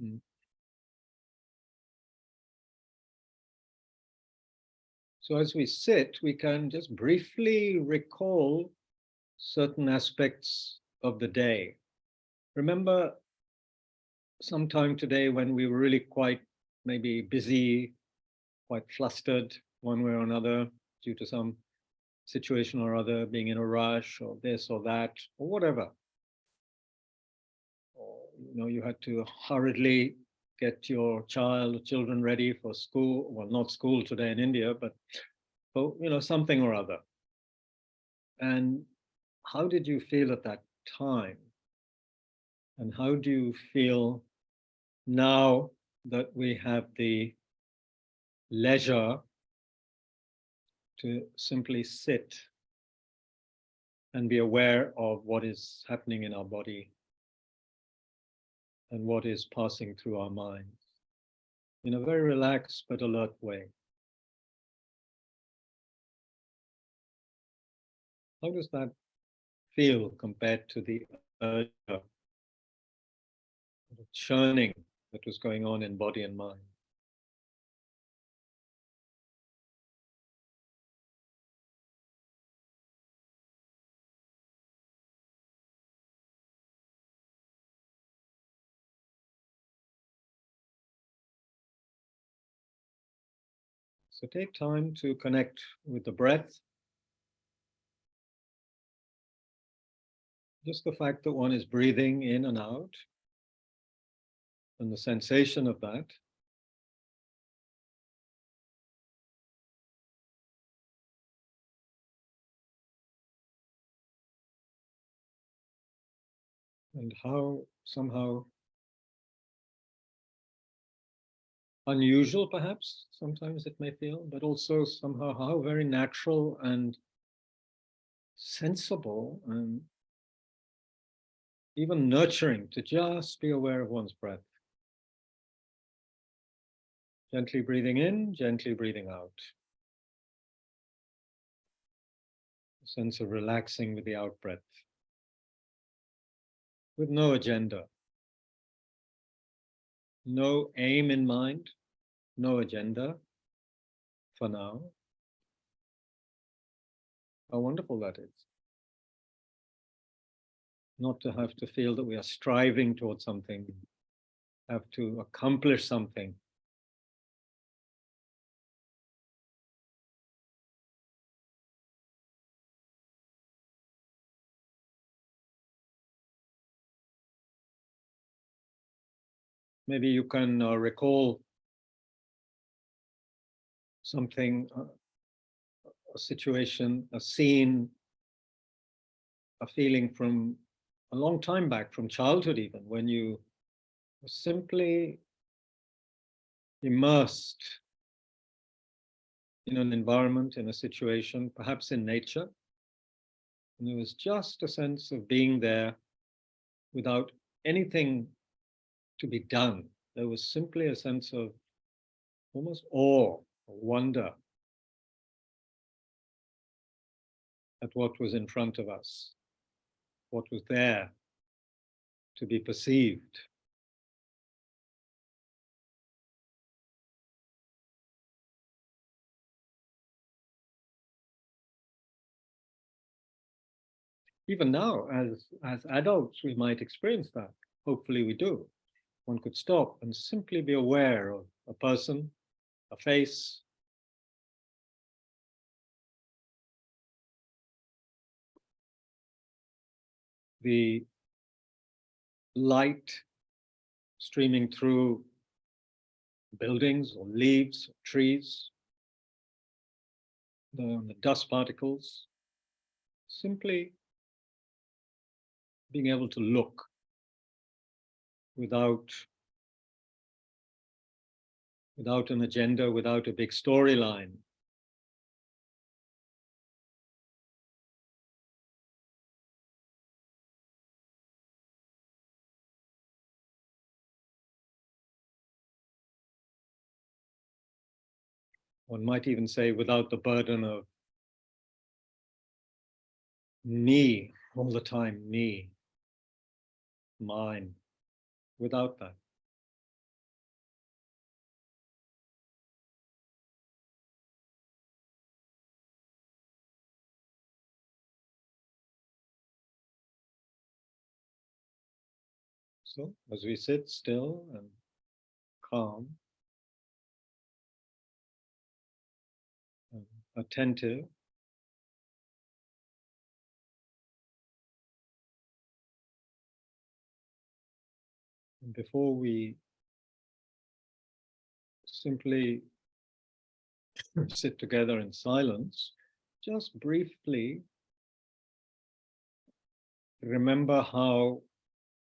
Mm. So as we sit, we can just briefly recall certain aspects of the day. Remember sometime today when we were really quite maybe busy, quite flustered one way or another due to some situation or other, being in a rush or this or that or whatever. Or, you had to hurriedly get your children ready for school. Well, not school today in India, but something or other. And how did you feel at that time? And how do you feel now that we have the leisure to simply sit and be aware of what is happening in our body and what is passing through our minds in a very relaxed but alert way? How does that feel compared to the urge, the churning that was going on in body and mind? So take time to connect with the breath. Just the fact that one is breathing in and out and the sensation of that. And how somehow unusual, perhaps, sometimes it may feel, but also somehow how very natural and sensible and even nurturing to just be aware of one's breath. Gently breathing in, gently breathing out. A sense of relaxing with the out breath, with no agenda, no aim in mind, no agenda for now. How wonderful that is. Not to have to feel that we are striving towards something, have to accomplish something. Maybe you can recall something, a situation, a scene, a feeling from a long time back, from childhood even, when you were simply immersed in an environment, in a situation, perhaps in nature. And there was just a sense of being there without anything to be done. There was simply a sense of almost awe, wonder at what was in front of us, what was there to be perceived. Even now, as adults, we might experience that. Hopefully we do. One could stop and simply be aware of a person, a face, the light streaming through buildings or leaves, or trees, the dust particles, simply being able to look without an agenda, without a big storyline. One might even say without the burden of me all the time, me, mine, without that. So as we sit still and calm and attentive, and before we simply sit together in silence, just briefly remember how,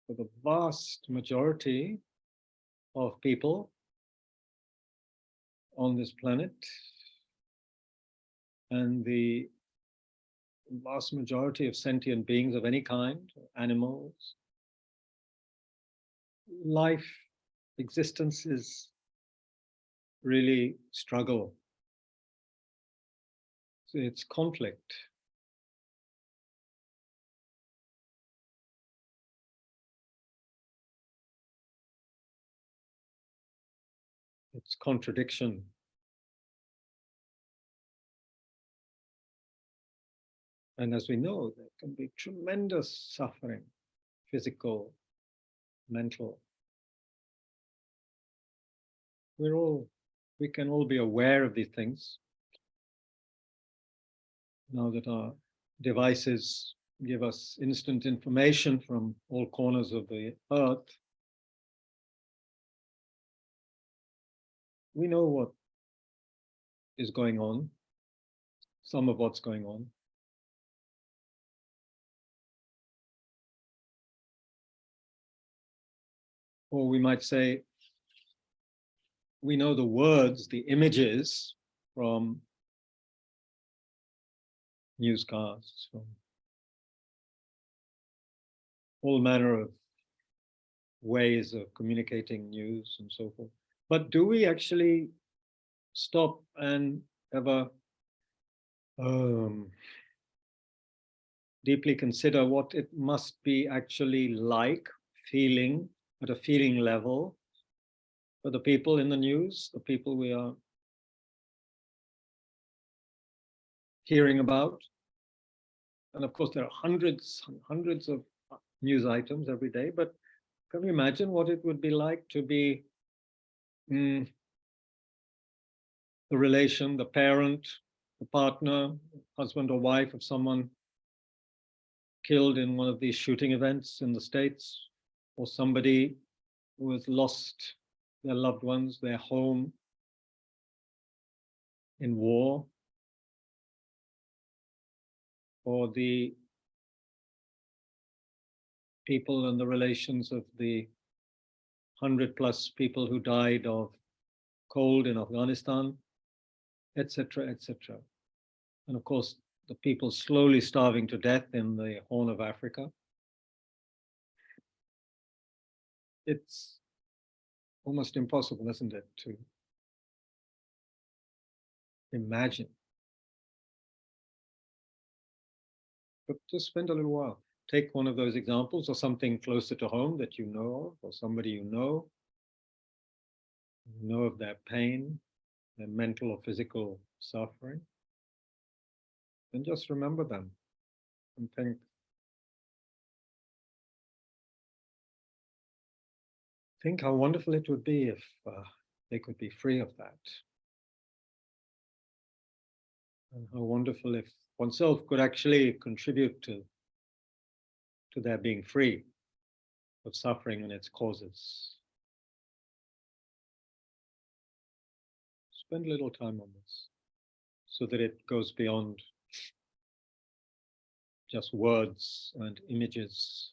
for the vast majority of people on this planet, and the vast majority of sentient beings of any kind, animals, life, existence is really struggle. It's conflict. It's contradiction. And as we know, there can be tremendous suffering, physical, mental. We can all be aware of these things now that our devices give us instant information from all corners of the earth. We know what is going on, some of what's going on. Or we might say, we know the words, the images from newscasts, from all manner of ways of communicating news and so forth. But do we actually stop and ever deeply consider what it must be actually like, feeling at a feeling level for the people in the news, the people we are hearing about? And of course, there are hundreds and hundreds of news items every day, but can you imagine what it would be like to be the relation, the parent, the partner, husband or wife of someone killed in one of these shooting events in the States, or somebody who has lost their loved ones, their home in war, or the people and the relations of the 100+ people who died of cold in Afghanistan, etc., etc. And of course, the people slowly starving to death in the Horn of Africa. It's almost impossible, isn't it, to imagine. But just spend a little while. Take one of those examples or something closer to home that you know of, or somebody you know of their pain, their mental or physical suffering, and just remember them and think how wonderful it would be if they could be free of that. And how wonderful if oneself could actually contribute to their being free of suffering and its causes. Spend a little time on this so that it goes beyond just words and images.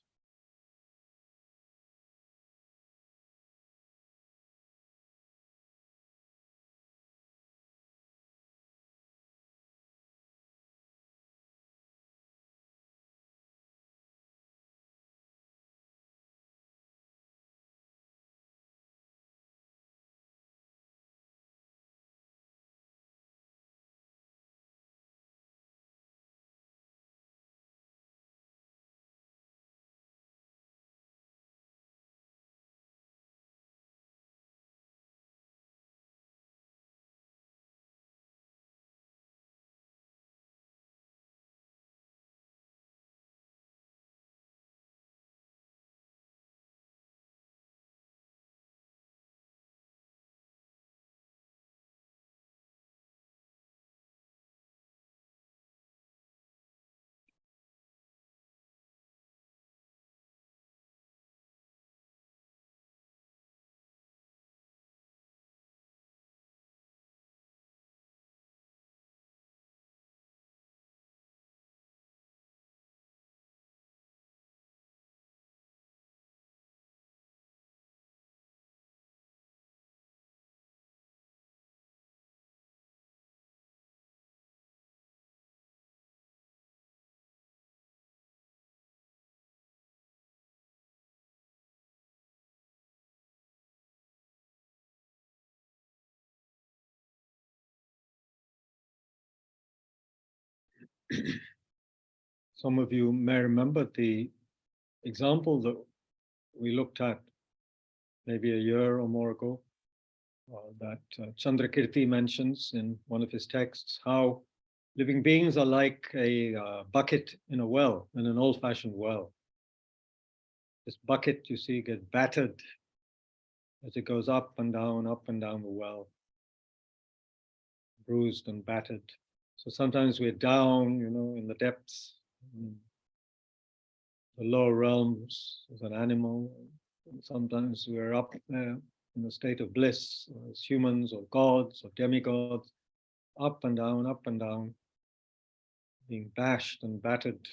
Some of you may remember the example that we looked at maybe a year or more ago, that Chandrakirti mentions in one of his texts, how living beings are like a bucket in a well, in an old-fashioned well. This bucket, you see, gets battered as it goes up and down the well, bruised and battered. So sometimes we're down, in the depths, in the lower realms as an animal. And sometimes we're up there in a state of bliss as humans or gods or demigods, up and down, being bashed and battered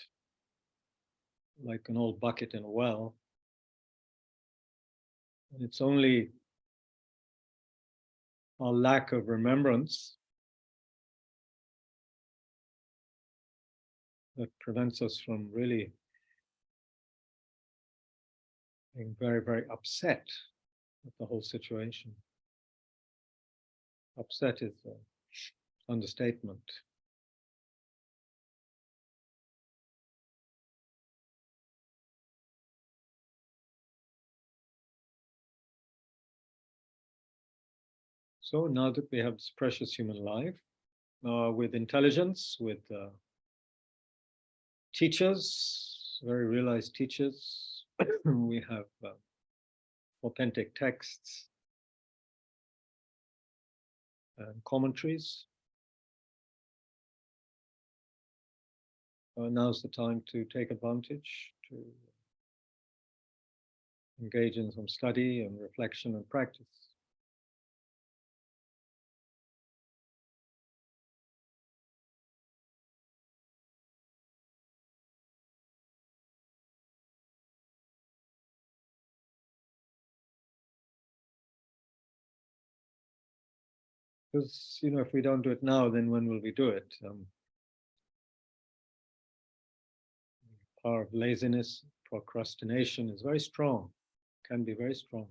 like an old bucket in a well. And it's only our lack of remembrance that prevents us from really being very, very upset at the whole situation. Upset is an understatement. So now that we have this precious human life, with intelligence, with teachers, very realized teachers, we have authentic texts and commentaries. Now's the time to take advantage, to engage in some study and reflection and practice. Because, if we don't do it now, then when will we do it? Power of laziness, procrastination is very strong, can be very strong.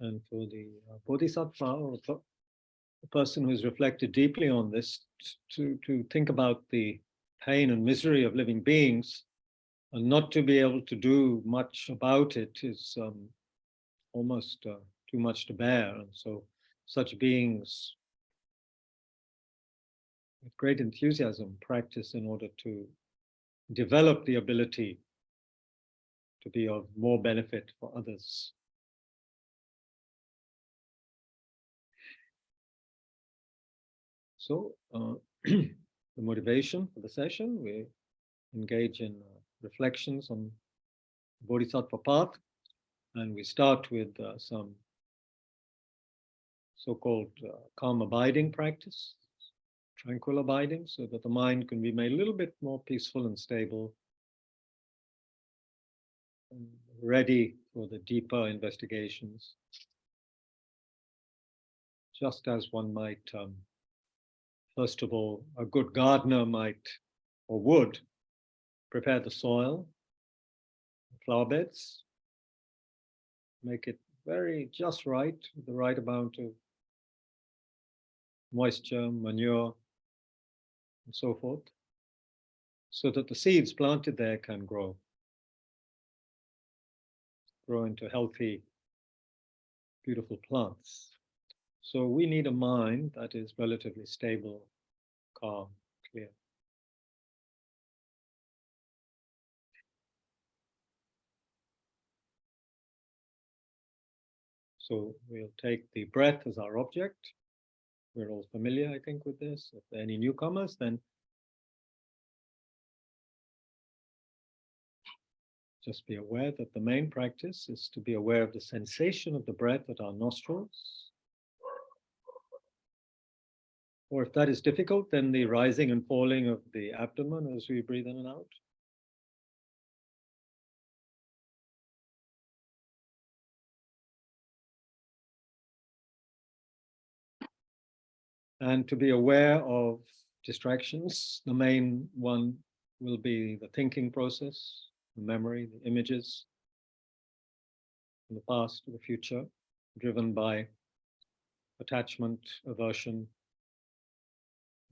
And for the Bodhisattva, or the person who has reflected deeply on this, to think about the pain and misery of living beings and not to be able to do much about it is almost too much to bear. And so such beings with great enthusiasm practice in order to develop the ability to be of more benefit for others. So the motivation for the session, we engage in reflections on the Bodhisattva path, and we start with some so-called calm abiding practice, tranquil abiding, so that the mind can be made a little bit more peaceful and stable, and ready for the deeper investigations. Just as one might, first of all, a good gardener might or would prepare the soil, flower beds, make it very just right, the right amount of moisture, manure, and so forth, so that the seeds planted there can grow into healthy, beautiful plants. So we need a mind that is relatively stable, calm, clear. So we'll take the breath as our object. We're all familiar, I think, with this. If there are any newcomers, then just be aware that the main practice is to be aware of the sensation of the breath at our nostrils. Or if that is difficult, then the rising and falling of the abdomen as we breathe in and out. And to be aware of distractions. The main one will be the thinking process. the memory, the images from the past to the future, driven by attachment, aversion,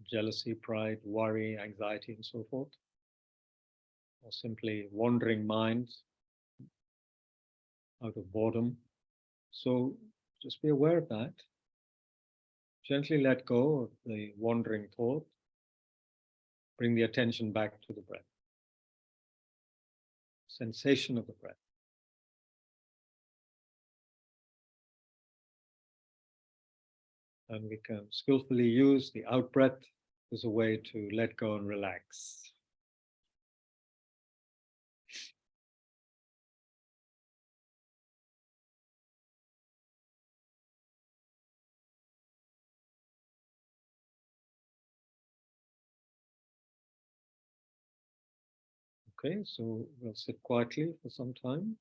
jealousy, pride, worry, anxiety, and so forth, or simply wandering minds out of boredom. So just be aware of that. Gently let go of the wandering thought. Bring the attention back to the breath. Sensation of the breath. And we can skillfully use the out breath as a way to let go and relax. Okay, so we'll sit quietly for some time.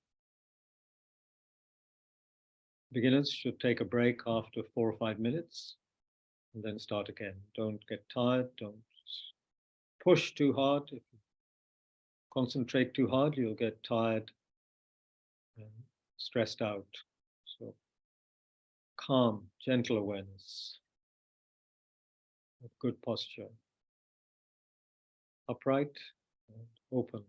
Beginners should take a break after 4 or 5 minutes and then start again. Don't get tired. Don't push too hard. If you concentrate too hard, you'll get tired and stressed out. So calm, gentle awareness of good posture, upright and open.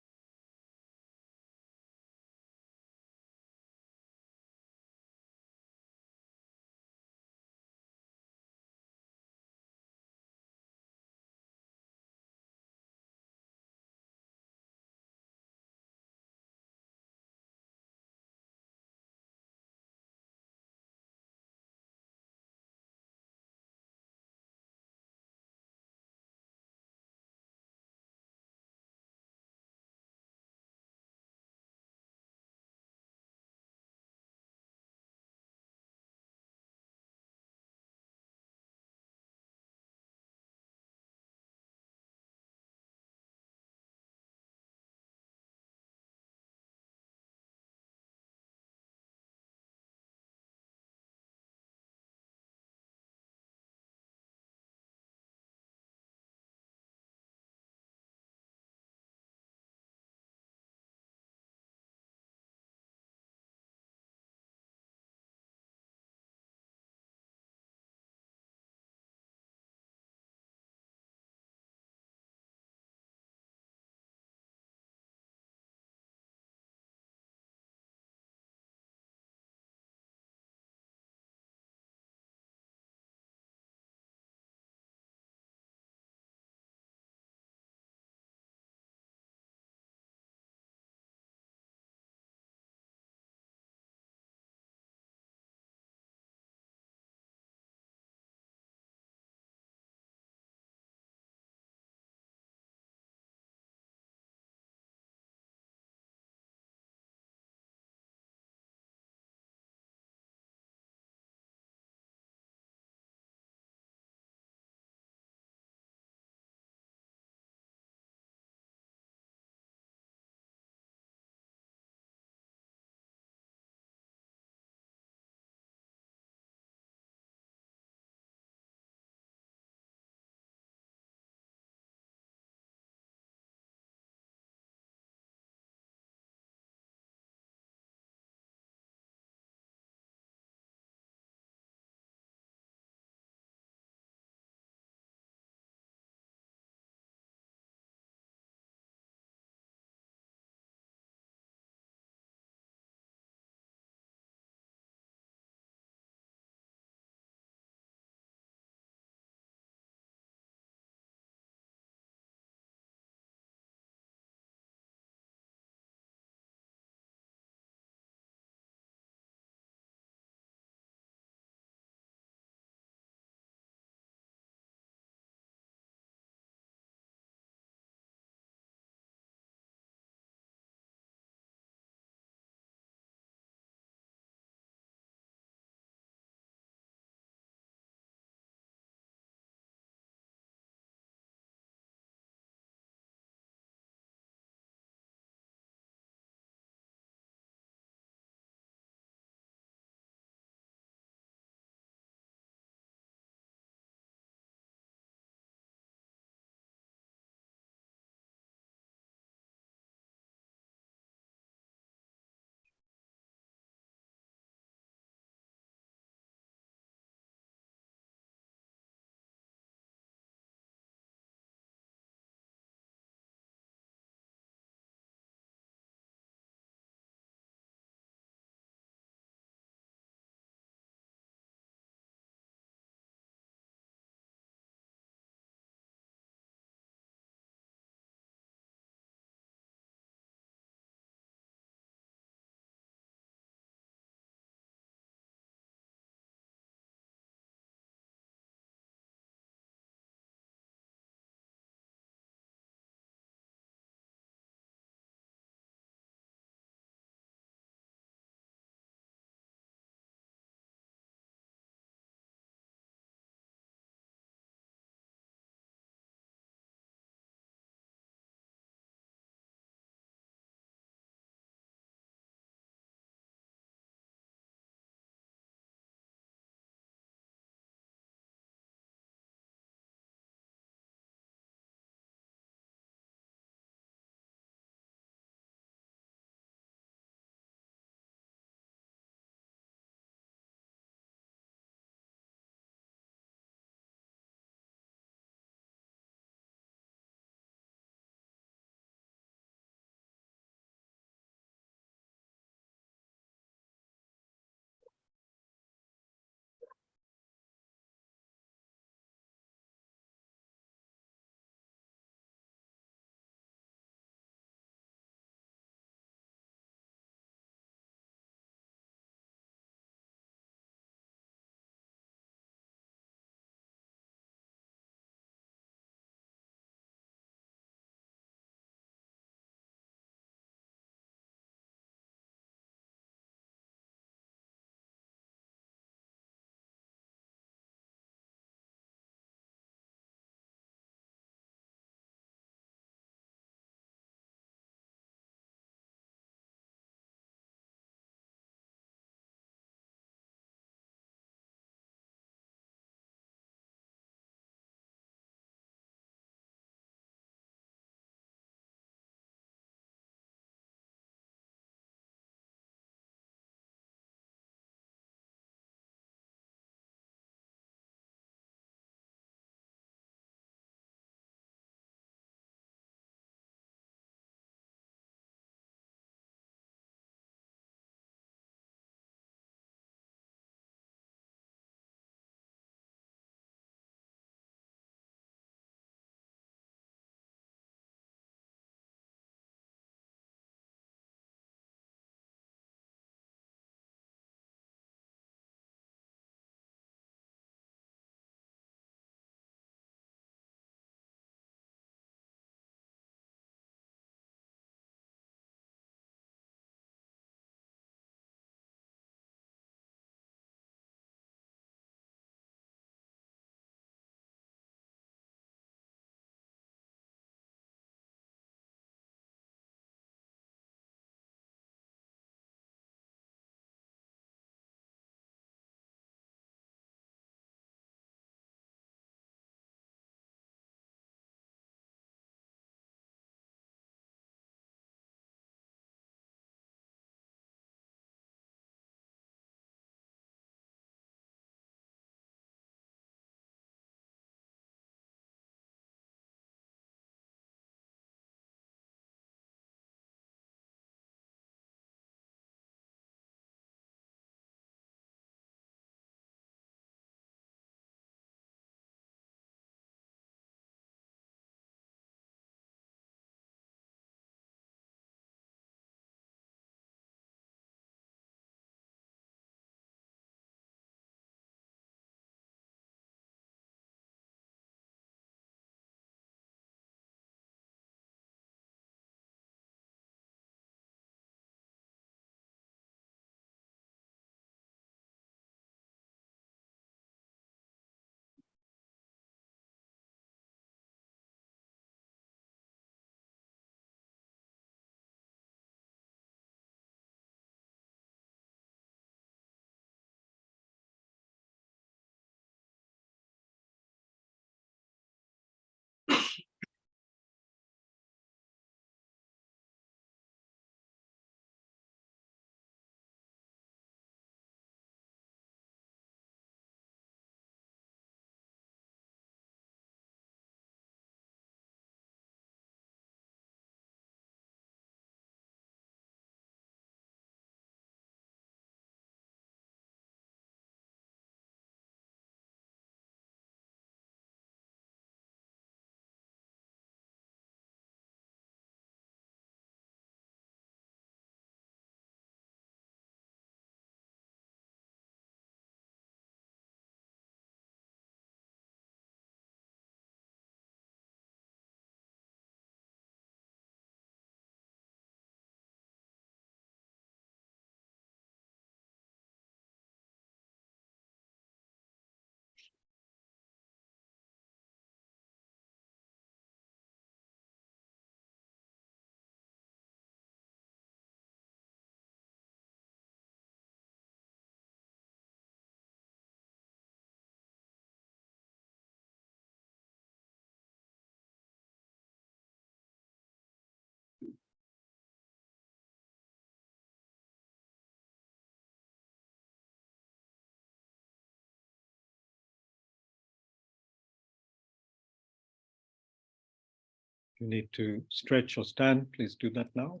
you need to stretch or stand, please do that now.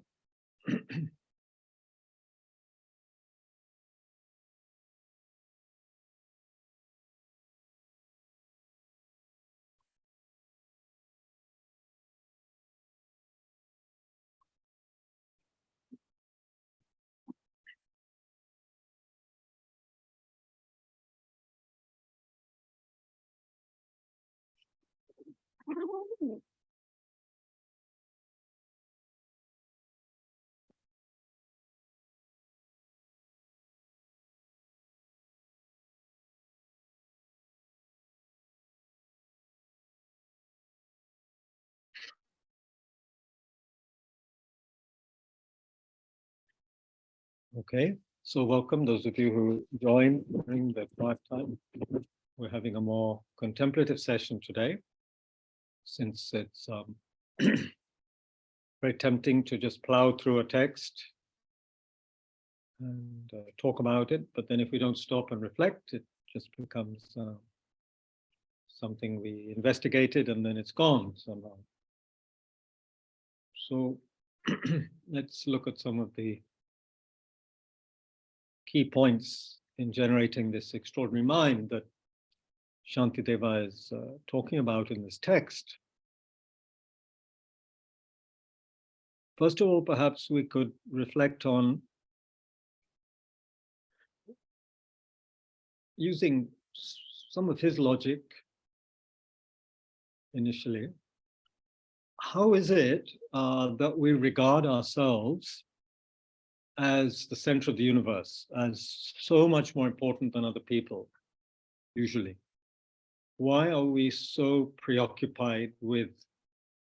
Okay, so welcome those of you who join during the quiet time. We're having a more contemplative session today, since it's very tempting to just plow through a text and talk about it, but then if we don't stop and reflect, it just becomes something we investigated and then it's gone somehow. So let's look at some of the key points in generating this extraordinary mind that Shantideva is talking about in this text. First of all, perhaps we could reflect on using some of his logic initially. How is it that we regard ourselves as the center of the universe, as so much more important than other people, usually? Why are we so preoccupied with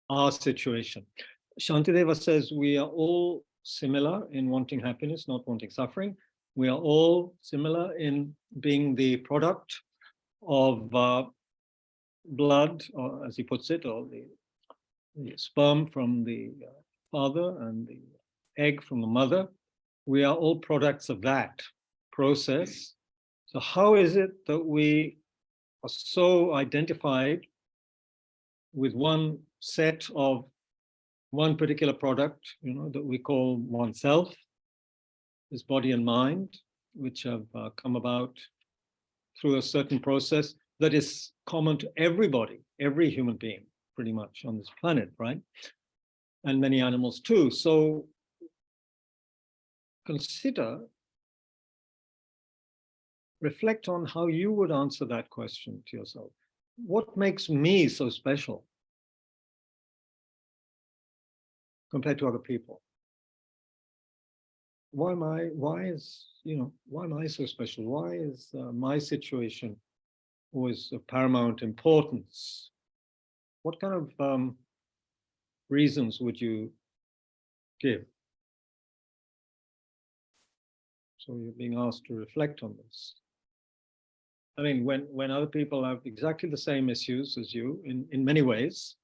our situation? Shantideva says we are all similar in wanting happiness, not wanting suffering. We are all similar in being the product of blood, or as he puts it, or the sperm from the father and the egg from the mother. We are all products of that process. So how is it that we are so identified with one set of one particular product, that we call oneself, this body and mind, which have come about through a certain process that is common to everybody, every human being, pretty much on this planet, right? And many animals too. So consider, reflect on how you would answer that question to yourself. What makes me so special compared to other people? Why am I so special? Why is my situation always of paramount importance? What kind of reasons would you give? So you're being asked to reflect on this. I mean, when other people have exactly the same issues as you in many ways,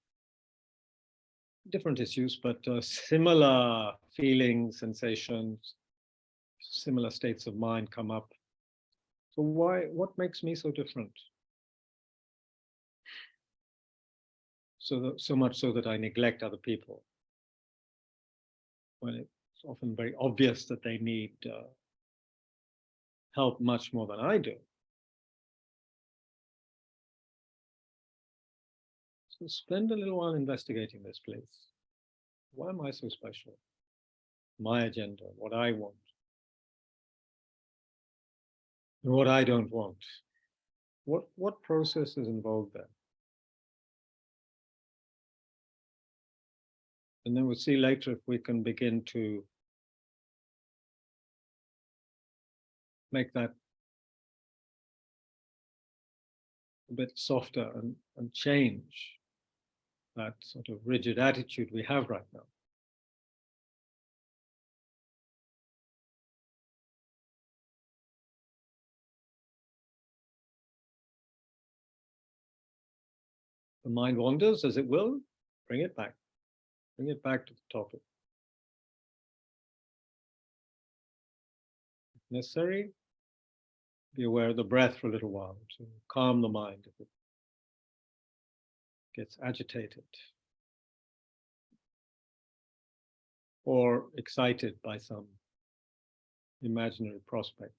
different issues, but similar feelings, sensations, similar states of mind come up. So what makes me so different? So much so that I neglect other people, when it's often very obvious that they need help much more than I do. So spend a little while investigating this, please. Why am I so special? My agenda, what I want, and what I don't want. What process is involved there? And then we'll see later if we can begin to make that a bit softer and change that sort of rigid attitude we have right now. The mind wanders as it will, bring it back. Bring it back to the topic. If necessary, be aware of the breath for a little while to calm the mind if it gets agitated. or excited by some imaginary prospect.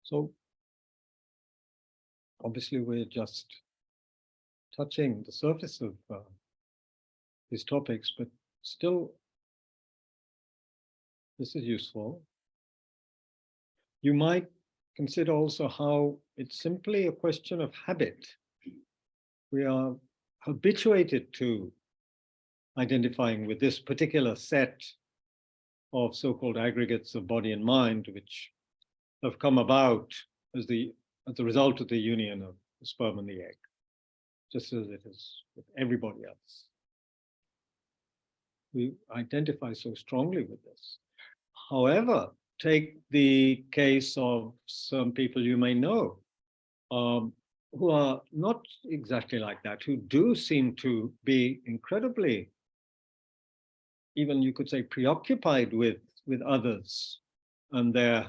So obviously we're just touching the surface of these topics, but still this is useful. You might consider also how it's simply a question of habit. We are habituated to identifying with this particular set of so-called aggregates of body and mind, which have come about as the result of the union of the sperm and the egg, just as it is with everybody else. We identify so strongly with this. However, take the case of some people you may know who are not exactly like that, who do seem to be incredibly, even you could say, preoccupied with others and their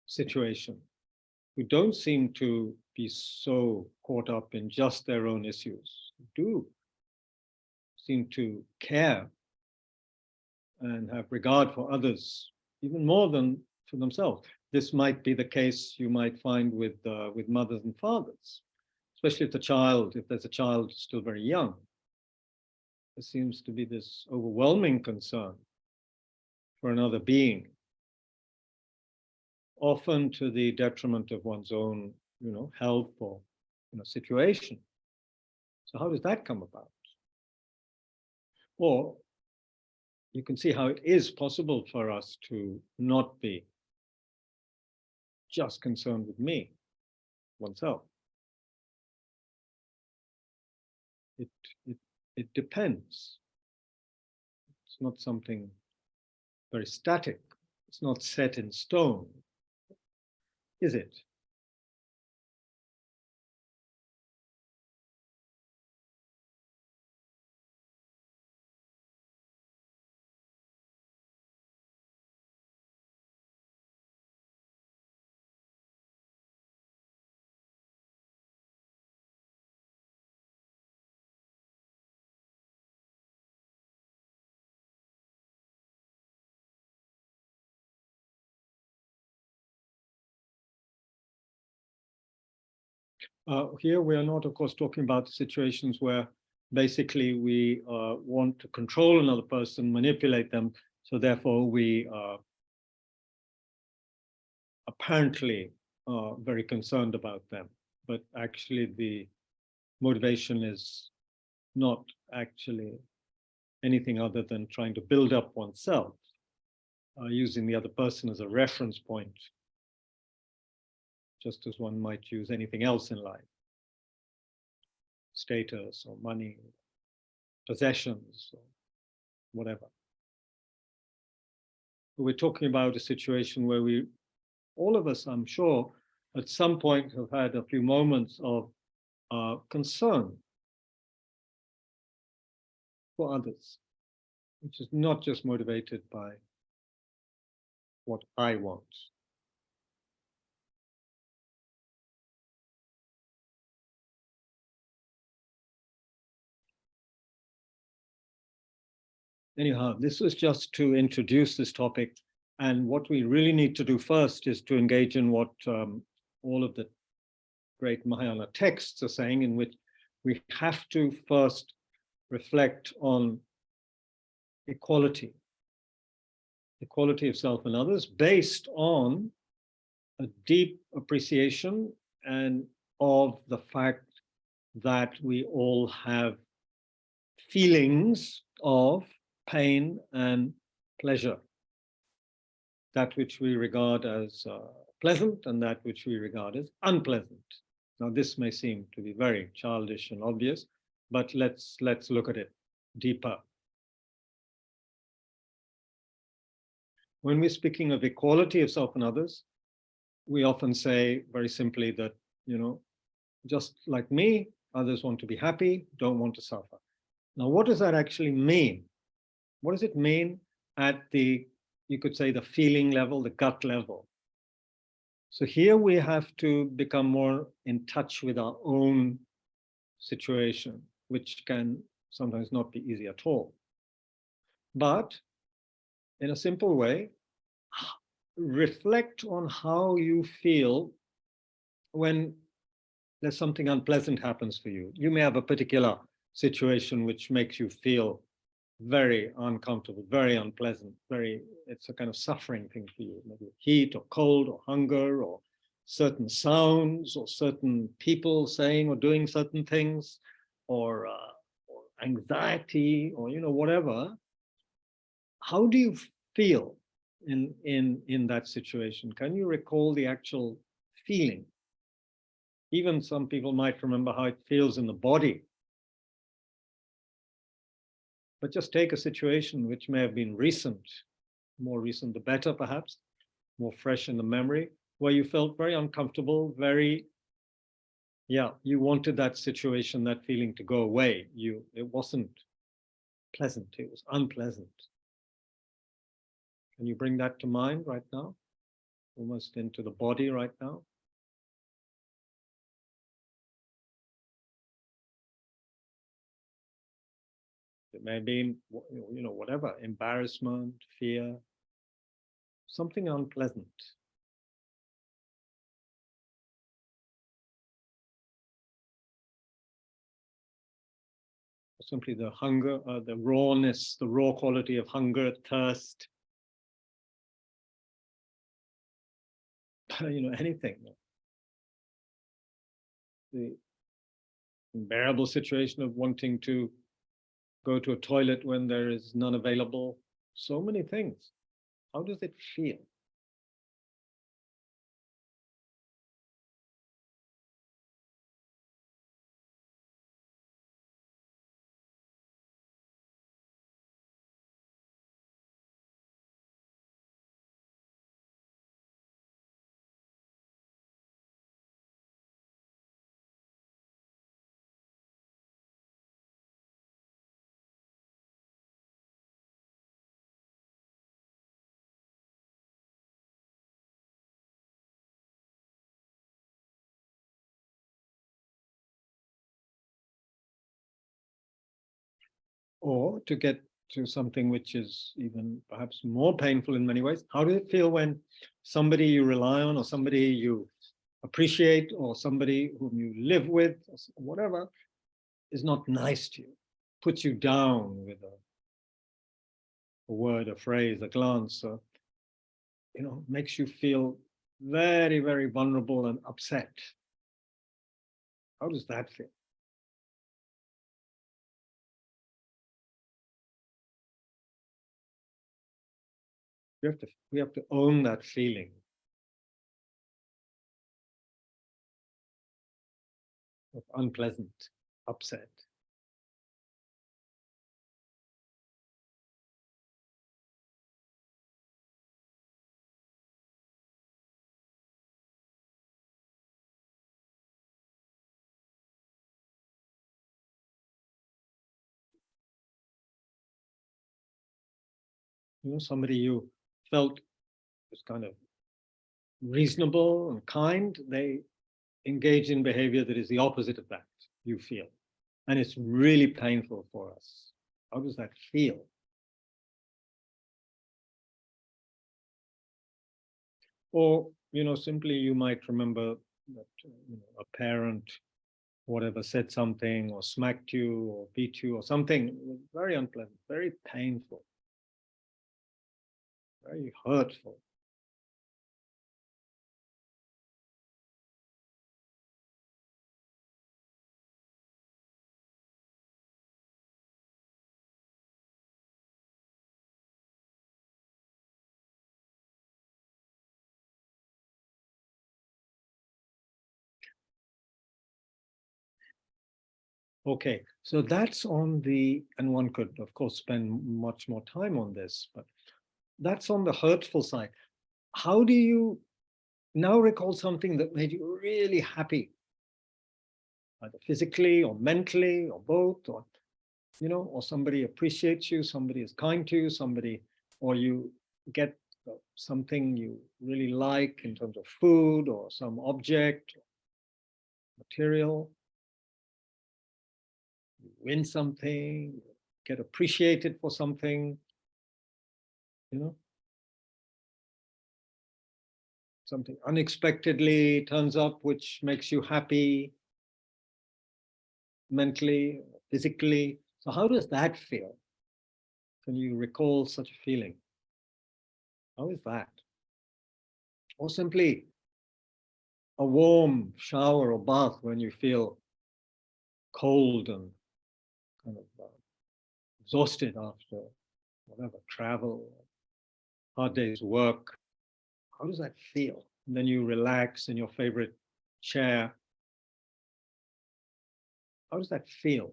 situation, who don't seem to be so caught up in just their own issues, do seem to care and have regard for others even more than for themselves. This might be the case you might find with mothers and fathers, especially if there's a child still very young. There seems to be this overwhelming concern for another being, often to the detriment of one's own, health or, situation. So how does that come about? Or you can see how it is possible for us to not be just concerned with me, oneself. It depends. It's not something very static. It's not set in stone, is it? Here we are not, of course, talking about situations where basically we want to control another person, manipulate them, so therefore we apparently very concerned about them. But actually the motivation is not actually anything other than trying to build up oneself, using the other person as a reference point just as one might use anything else in life, status or money, possessions, or whatever. We're talking about a situation where all of us, I'm sure, at some point have had a few moments of concern for others, which is not just motivated by what I want. Anyhow, this was just to introduce this topic. And what we really need to do first is to engage in what all of the great Mahayana texts are saying, in which we have to first reflect on equality of self and others, based on a deep appreciation and of the fact that we all have feelings of pain and pleasure, that which we regard as pleasant and that which we regard as unpleasant. Now, this may seem to be very childish and obvious, but let's look at it deeper. When we're speaking of equality of self and others, we often say very simply that, just like me, others want to be happy, don't want to suffer. Now, what does that actually mean? What does it mean at you could say, the feeling level, the gut level? So here we have to become more in touch with our own situation, which can sometimes not be easy at all. But in a simple way, reflect on how you feel when there's something unpleasant happens for you. You may have a particular situation which makes you feel very uncomfortable, very unpleasant, it's a kind of suffering thing for you, maybe heat or cold or hunger or certain sounds or certain people saying or doing certain things, or anxiety, or whatever. How do you feel in that situation? Can you recall the actual feeling? Even some people might remember how it feels in the body. But just take a situation which may have been recent, more recent the better perhaps, more fresh in the memory, where you felt very uncomfortable, you wanted that situation, that feeling to go away. It wasn't pleasant, it was unpleasant. Can you bring that to mind right now? Almost into the body right now? It may be, whatever, embarrassment, fear, something unpleasant. Simply the hunger, the rawness, the raw quality of hunger, thirst, anything. The unbearable situation of wanting to go to a toilet when there is none available. So many things. How does it feel? Or to get to something which is even perhaps more painful in many ways, how does it feel when somebody you rely on, or somebody you appreciate, or somebody whom you live with, or whatever, is not nice to you, puts you down with a word, a phrase, a glance, makes you feel very, very vulnerable and upset? How does that feel? We have to own that feeling. of unpleasant upset. Somebody you felt was kind of reasonable and kind, they engage in behavior that is the opposite of that you feel. And it's really painful for us. How does that feel? Or, simply you might remember that a parent, whatever, said something or smacked you or beat you or something very unpleasant, very painful, very hurtful. Okay, so that's on the, and one could, of course, spend much more time on this, but that's on the hurtful side. How do you now recall something that made you really happy, either physically or mentally or both, or or somebody appreciates you, somebody is kind to you, somebody, or you get something you really like in terms of food or some object, material, you win something, get appreciated for something, something unexpectedly turns up which makes you happy mentally, physically. So how does that feel? Can you recall such a feeling? How is that? Or simply a warm shower or bath when you feel cold and kind of exhausted after whatever, travel, hard day's work. How does that feel? And then you relax in your favorite chair. How does that feel?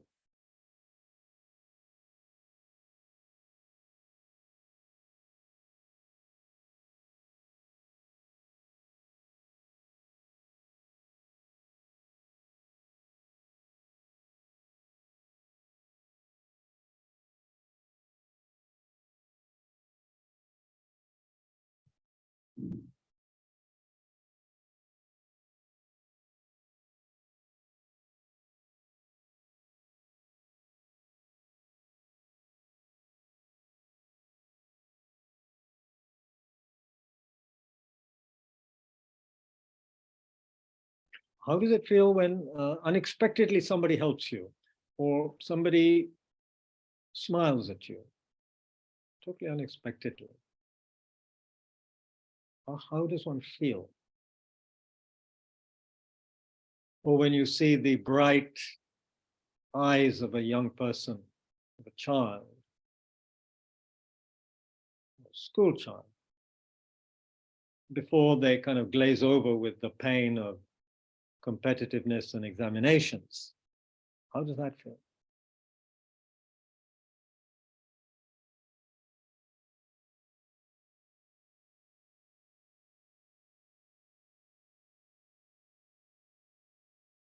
How does it feel when unexpectedly somebody helps you or somebody smiles at you, totally unexpectedly? How does one feel? Or when you see the bright eyes of a young person, of a child, a school child, before they kind of glaze over with the pain of competitiveness and examinations. How does that feel?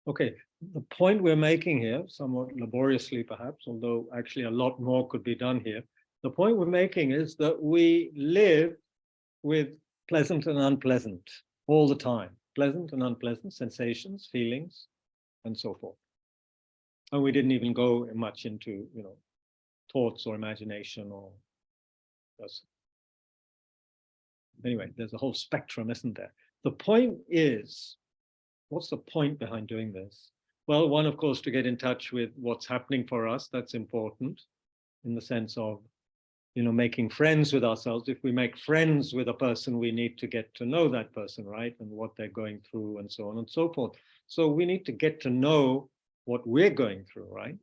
Okay, the point we're making here, somewhat laboriously perhaps, although actually a lot more could be done here. The point we're making is that we live with pleasant and unpleasant all the time, pleasant and unpleasant sensations, feelings, and so forth. And we didn't even go much into, thoughts or imagination or anyway, there's a whole spectrum, isn't there? The point is, what's the point behind doing this? Well, one, of course, to get in touch with what's happening for us. That's important in the sense of, making friends with ourselves. If we make friends with a person, we need to get to know that person, right? And what they're going through and so on and so forth. So we need to get to know what we're going through, right?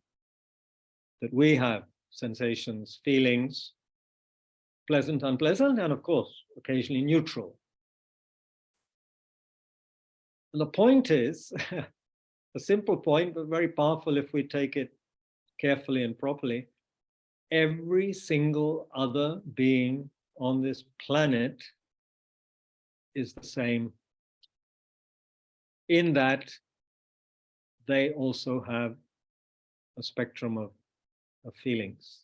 That we have sensations, feelings, pleasant, unpleasant, and of course, occasionally neutral. And the point is a simple point, but very powerful if we take it carefully and properly. Every single other being on this planet is the same in that they also have a spectrum of feelings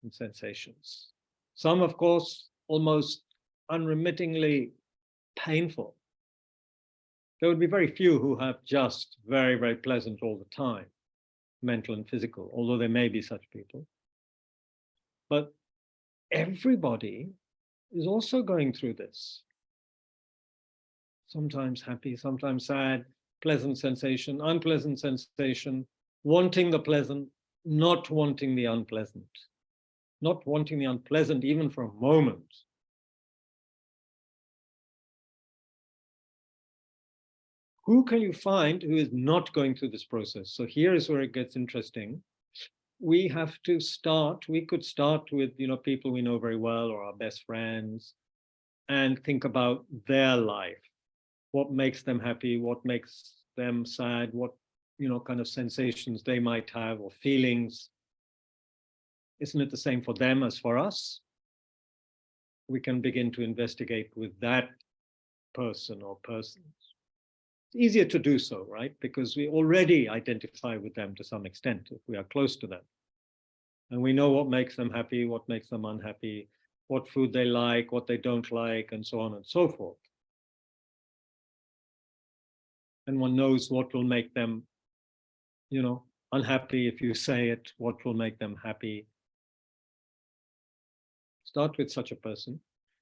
and sensations. Some, of course, almost unremittingly painful. There would be very few who have just very, very pleasant all the time, mental and physical, although there may be such people. But everybody is also going through this. Sometimes happy, sometimes sad, pleasant sensation, unpleasant sensation, wanting the pleasant, not wanting the unpleasant, not wanting the unpleasant even for a moment. Who can you find who is not going through this process? So here is where it gets interesting. We have to start, we could start with, people we know very well or our best friends and think about their life. What makes them happy? What makes them sad? What, kind of sensations they might have or feelings. Isn't it the same for them as for us? We can begin to investigate with that person or persons. It's easier to do so, right? Because we already identify with them to some extent if we are close to them. And we know what makes them happy, what makes them unhappy, what food they like, what they don't like, and so on and so forth. And one knows what will make them, unhappy if you say it, what will make them happy. Start with such a person,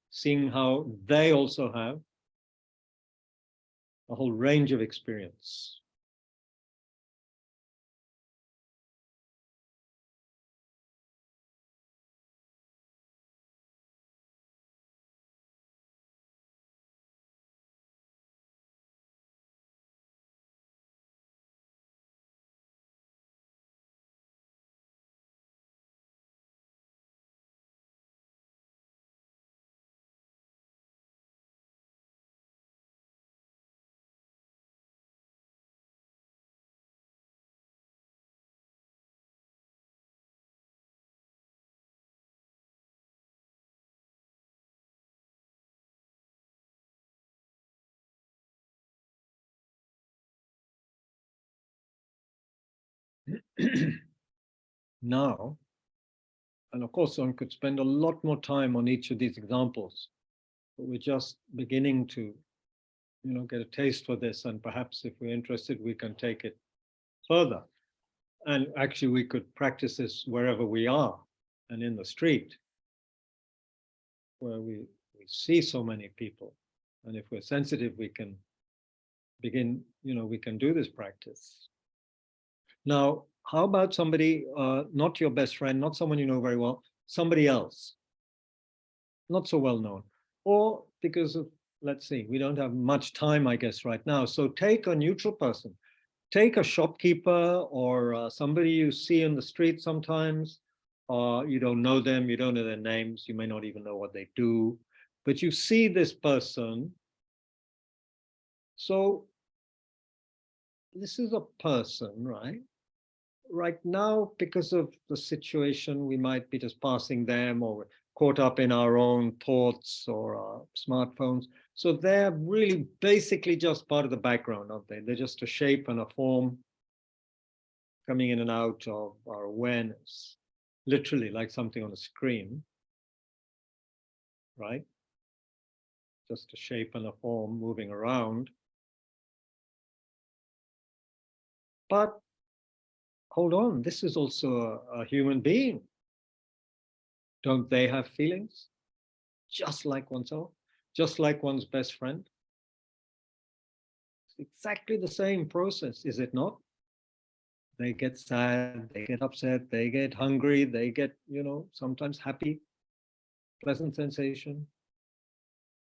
seeing how they also have a whole range of experience. Now, and of course, one could spend a lot more time on each of these examples, but we're just beginning to, get a taste for this. And perhaps if we're interested, we can take it further. And actually, we could practice this wherever we are and in the street, where we see so many people. And if we're sensitive, we can begin, we can do this practice. Now, how about somebody, not your best friend, not someone you know very well, somebody else, not so well known, or because of, let's see, we don't have much time, I guess, right now. So take a neutral person, take a shopkeeper or somebody you see in the street sometimes. You don't know them, you don't know their names, you may not even know what they do, but you see this person. So this is a person, right? Right now, because of the situation, we might be just passing them or caught up in our own thoughts or our smartphones. So they're really basically just part of the background, aren't they? They're just a shape and a form coming in and out of our awareness, literally like something on a screen, right? Just a shape and a form moving around. But hold on, this is also a human being. Don't they have feelings? Just like oneself, just like one's best friend. It's exactly the same process, is it not? They get sad, they get upset, they get hungry, they get, sometimes happy, pleasant sensation.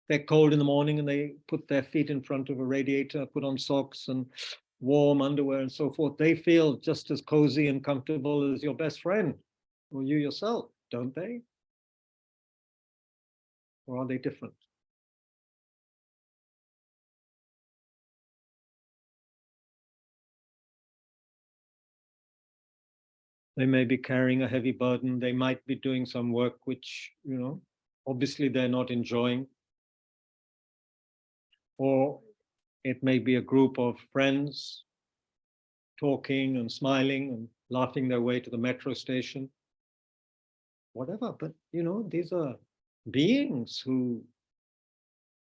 They're cold in the morning and they put their feet in front of a radiator, put on socks and warm underwear and so forth. They feel just as cozy and comfortable as your best friend or you yourself, don't they? Or are they different? They may be carrying a heavy burden. They might be doing some work which, obviously they're not enjoying. Or it may be a group of friends talking and smiling and laughing their way to the metro station. Whatever, but these are beings who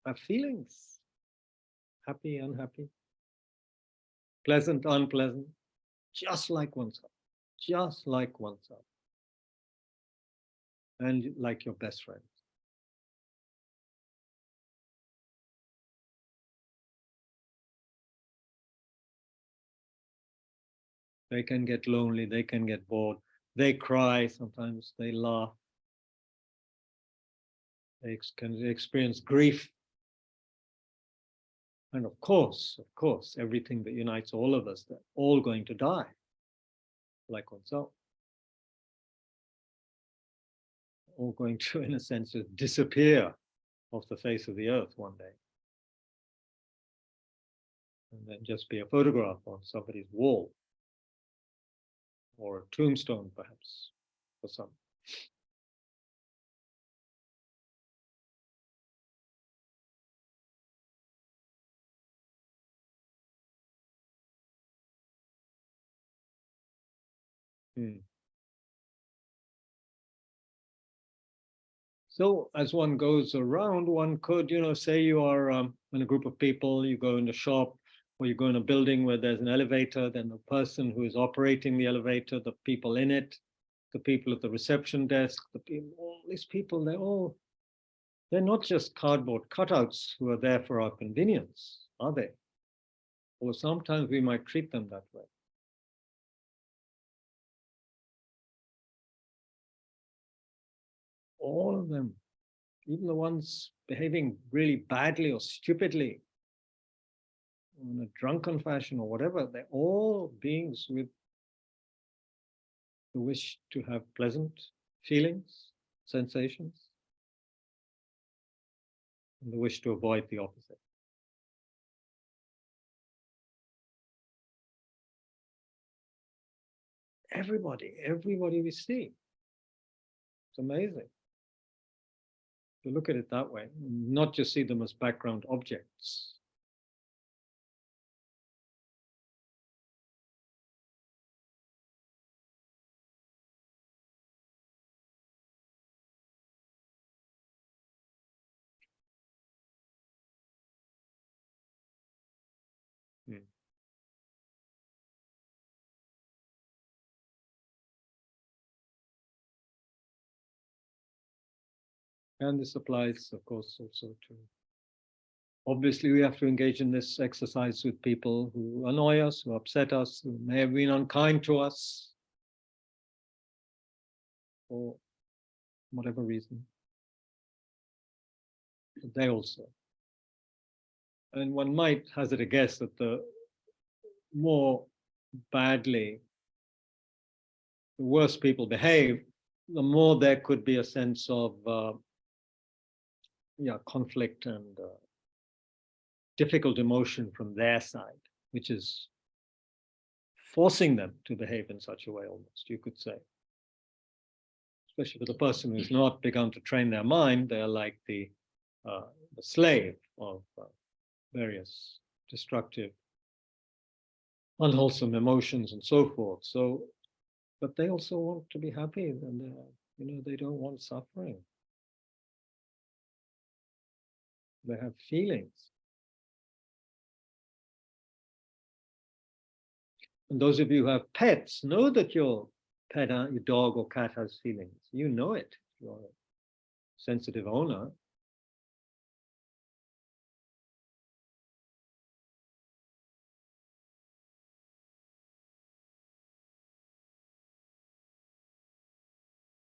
have feelings, happy, unhappy, pleasant, unpleasant, just like oneself, and like your best friend. They can get lonely, they can get bored, they cry sometimes, they laugh, they can experience grief. And of course, everything that unites all of us, they're all going to die, like oneself. All going to, in a sense, just disappear off the face of the earth one day. And then just be a photograph on somebody's wall, or a tombstone, perhaps, for some. So as one goes around, one could, say you are in a group of people, you go in a shop, or you go in a building where there's an elevator, then the person who is operating the elevator, the people in it, the people at the reception desk, all these people, they're not just cardboard cutouts who are there for our convenience, are they? Or sometimes we might treat them that way. All of them, even the ones behaving really badly or stupidly, in a drunken fashion or whatever, they're all beings with the wish to have pleasant feelings, sensations, and the wish to avoid the opposite. Everybody we see. It's amazing to look at it that way, not just see them as background objects. Hmm. And this applies, of course, also to, obviously, we have to engage in this exercise with people who annoy us, who upset us, who may have been unkind to us, for whatever reason. But they also. And one might hazard a guess that the more badly, the worse people behave, the more there could be a sense of conflict and difficult emotion from their side, which is forcing them to behave in such a way, almost, you could say. Especially for the person who's not begun to train their mind, they're like the slave of various destructive, unwholesome emotions and so forth. So, but they also want to be happy, and they don't want suffering. They have feelings. And those of you who have pets know that your pet, your dog or cat has feelings. You know it. You're a sensitive owner.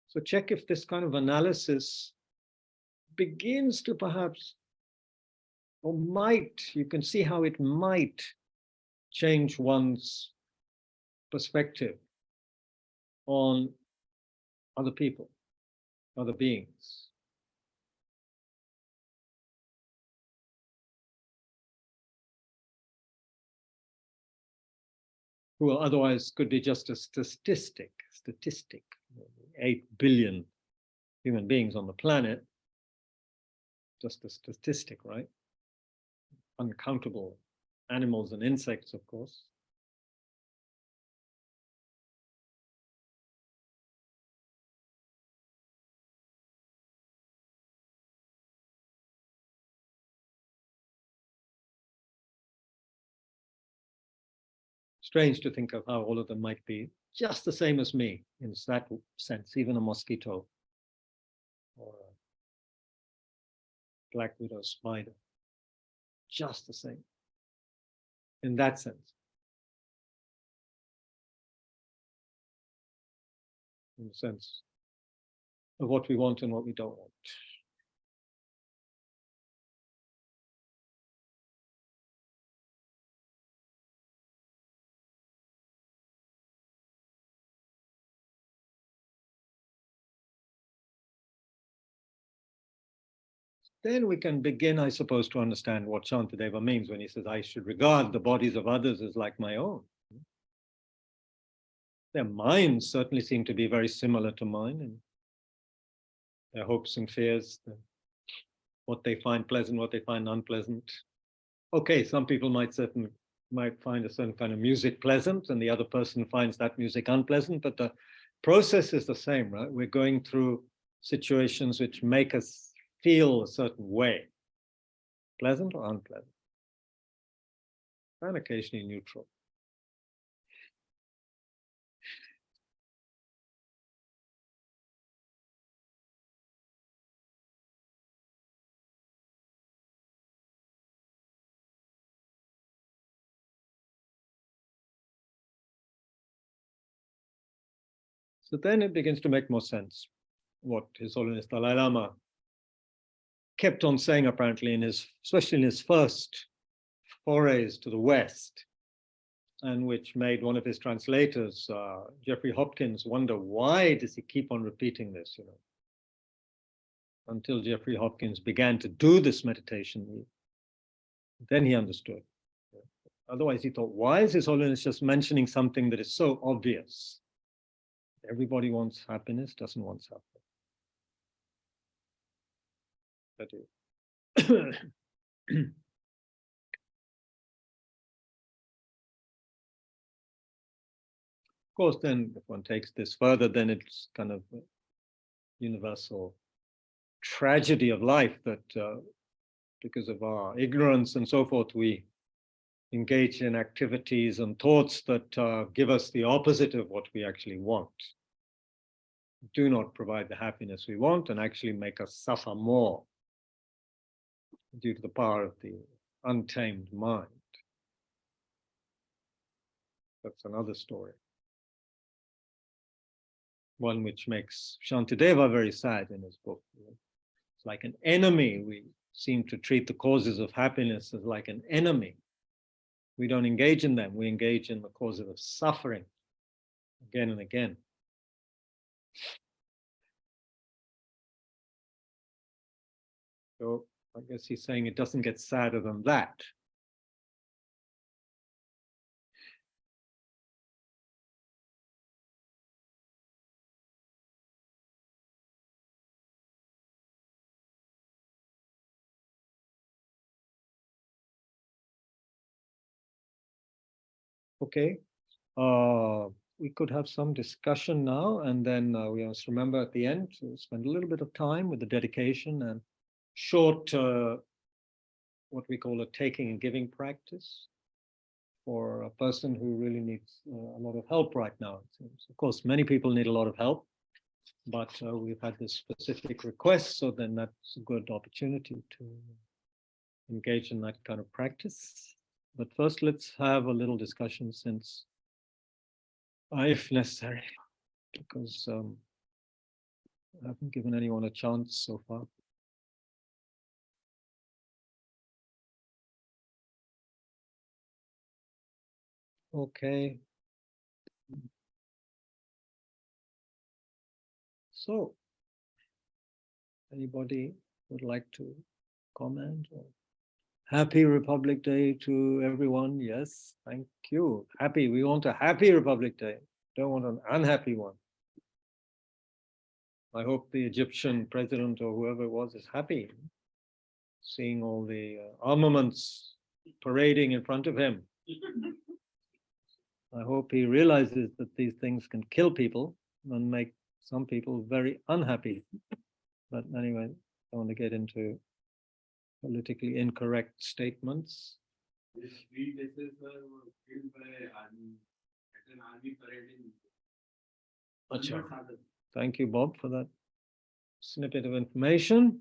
So check if this kind of analysis begins to perhaps, or might, you can see how it might change one's perspective on other people, other beings. who otherwise could be just a statistic, 8 billion human beings on the planet, just a statistic, right? Uncountable animals and insects, of course. Strange to think of how all of them might be just the same as me in that sense, even a mosquito or a black widow spider, just the same in that sense, in the sense of what we want and what we don't want. Then we can begin, I suppose, to understand what Shantideva means when he says, I should regard the bodies of others as like my own. Their minds certainly seem to be very similar to mine, and their hopes and fears, what they find pleasant, what they find unpleasant. Okay, some people might find a certain kind of music pleasant, and the other person finds that music unpleasant, but the process is the same, right? We're going through situations which make us feel a certain way, pleasant or unpleasant, and occasionally neutral. So then it begins to make more sense what His Holiness Dalai Lama kept on saying, apparently, especially in his first forays to the West, and which made one of his translators, Jeffrey Hopkins, wonder, why does he keep on repeating this, until Jeffrey Hopkins began to do this meditation, then he understood. Otherwise, he thought, why is His Holiness just mentioning something that is so obvious? Everybody wants happiness, doesn't want suffering. That is. Of course, then if one takes this further, then it's kind of a universal tragedy of life that because of our ignorance and so forth, we engage in activities and thoughts that give us the opposite of what we actually want, do not provide the happiness we want, and actually make us suffer more due to the power of the untamed mind. That's another story. One which makes Shantideva very sad in his book. It's like an enemy. We seem to treat the causes of happiness as like an enemy. We don't engage in them. We engage in the causes of suffering again and again. So I guess he's saying it doesn't get sadder than that. Okay. We could have some discussion now, and then we must remember at the end to spend a little bit of time with the dedication and short, what we call a taking and giving practice for a person who really needs a lot of help right now, it seems. Of course, many people need a lot of help, but we've had this specific request, so then that's a good opportunity to engage in that kind of practice. But first, let's have a little discussion, since if necessary, because I haven't given anyone a chance so far. Okay. So, anybody would like to comment or Happy Republic Day to everyone. Yes, thank you. Happy. We want a happy Republic Day. Don't want an unhappy one. I hope the Egyptian president or whoever it was is happy seeing all the armaments parading in front of him. I hope he realizes that these things can kill people and make some people very unhappy. But anyway, I want to get into politically incorrect statements. These 3 days were killed by army at an army parade in. Achha. Thank you, Bob, for that snippet of information.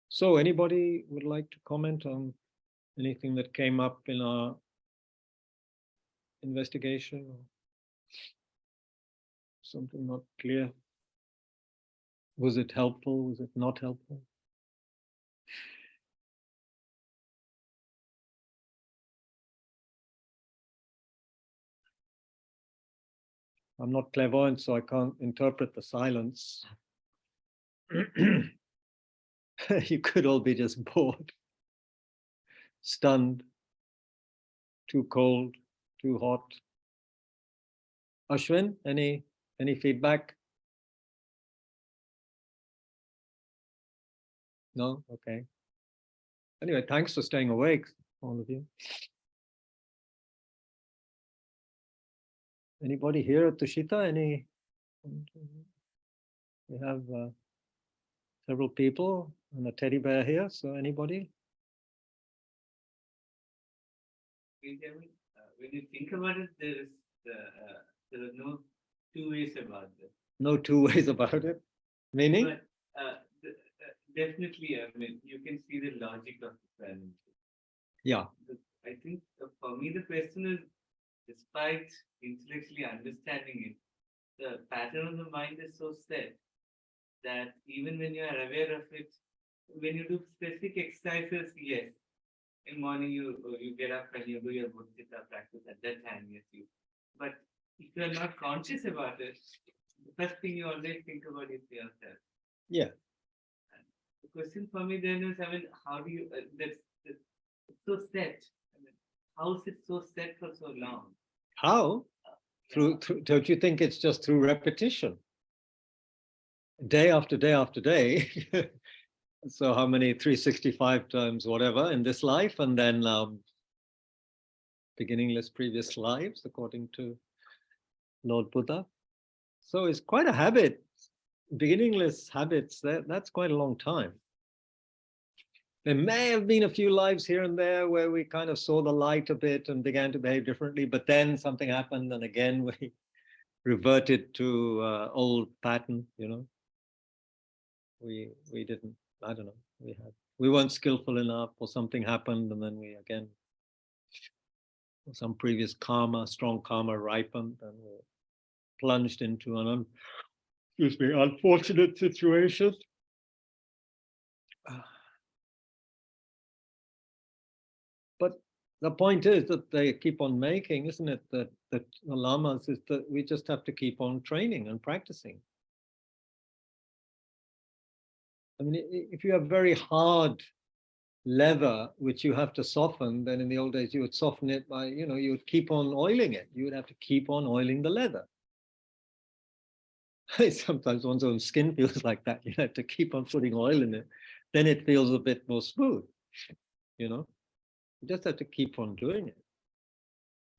So anybody would like to comment on anything that came up in our investigation or something not clear? Was it helpful? Was it not helpful? I'm not clairvoyant, so I can't interpret the silence. You could all be just bored, stunned, too cold, too hot. Ashwin, any feedback? No? Okay. Anyway, thanks for staying awake, all of you. Anybody here at Tushita? We have several people and a teddy bear here, so anybody? When you think about it, there are no 2 ways about this. No 2 ways about it? Meaning? But definitely, I mean, you can see the logic of the plan. Yeah. I think for me, the question is, despite intellectually understanding it, the pattern of the mind is so set that even when you are aware of it, when you do specific exercises, yes, in morning you get up and you do your Bodhisattva practice at that time, yes, you. But if you are not conscious about it, the first thing you always think about is yourself. Yeah. And the question for me then is, I mean, how do you, that's so set. I mean, how is it so set for so long? How? Through, don't you think it's just through repetition? Day after day after day. So how many? 365 times whatever in this life, and then beginningless previous lives, according to Lord Buddha. So it's quite a habit. Beginningless habits, that's quite a long time. There may have been a few lives here and there where we kind of saw the light a bit and began to behave differently, but then something happened and again we reverted to old pattern, you know. We didn't, I don't know, we weren't skillful enough, or something happened and then we again, some previous karma, strong karma ripened and we plunged into an unfortunate situation. But the point is that they keep on making, isn't it, that the lamas, is that we just have to keep on training and practicing. I mean, if you have very hard leather, which you have to soften, then in the old days you would soften it by, you know, you would keep on oiling it. You would have to keep on oiling the leather. Sometimes one's own skin feels like that. You have to keep on putting oil in it. Then it feels a bit more smooth, you know. You just have to keep on doing it.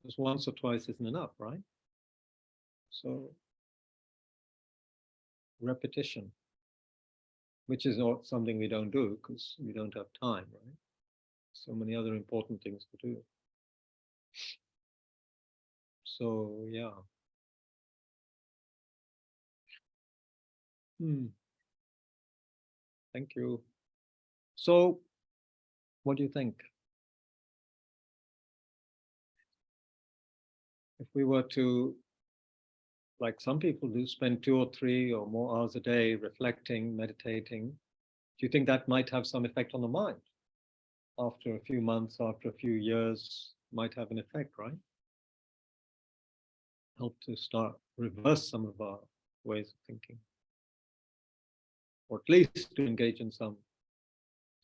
Just once or twice isn't enough, right? So repetition, which is not something we don't do because we don't have time, right? So many other important things to do. So yeah. Thank you. So what do you think? If we were to, like some people do, spend 2 or 3 or more hours a day reflecting, meditating, do you think that might have some effect on the mind? After a few months, after a few years, might have an effect, right? Help to start reverse some of our ways of thinking, or at least to engage in some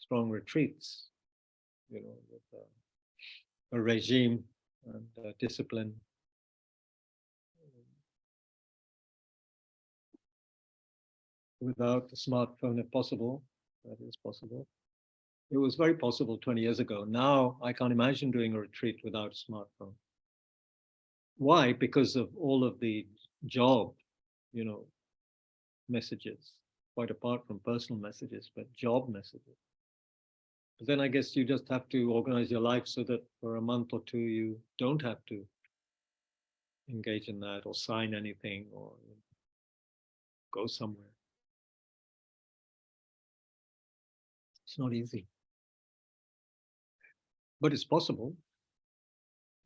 strong retreats, with a regime and discipline. Without the smartphone, if possible, that is possible. It was very possible 20 years ago. Now I can't imagine doing a retreat without a smartphone. Why? Because of all of the job, messages, quite apart from personal messages, but job messages. But then I guess you just have to organize your life so that for a month or two, you don't have to engage in that or sign anything or go somewhere. It's not easy. But it's possible.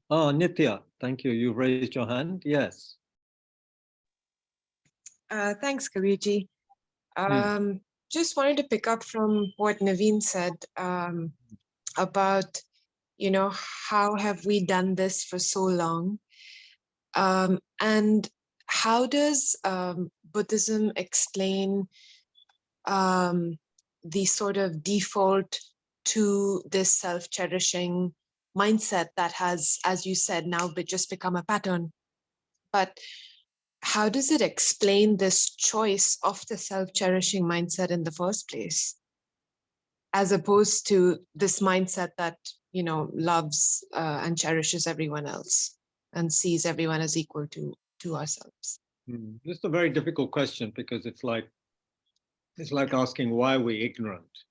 Oh, Nitya, thank you. You've raised your hand. Yes. Thanks, Kabirji. Just wanted to pick up from what Naveen said about, how have we done this for so long? And how does Buddhism explain the sort of default to this self-cherishing mindset that has, as you said, now just become a pattern? But how does it explain this choice of the self-cherishing mindset in the first place, as opposed to this mindset that, loves and cherishes everyone else and sees everyone as equal to ourselves? This is a very difficult question, because it's like asking why are we ignorant?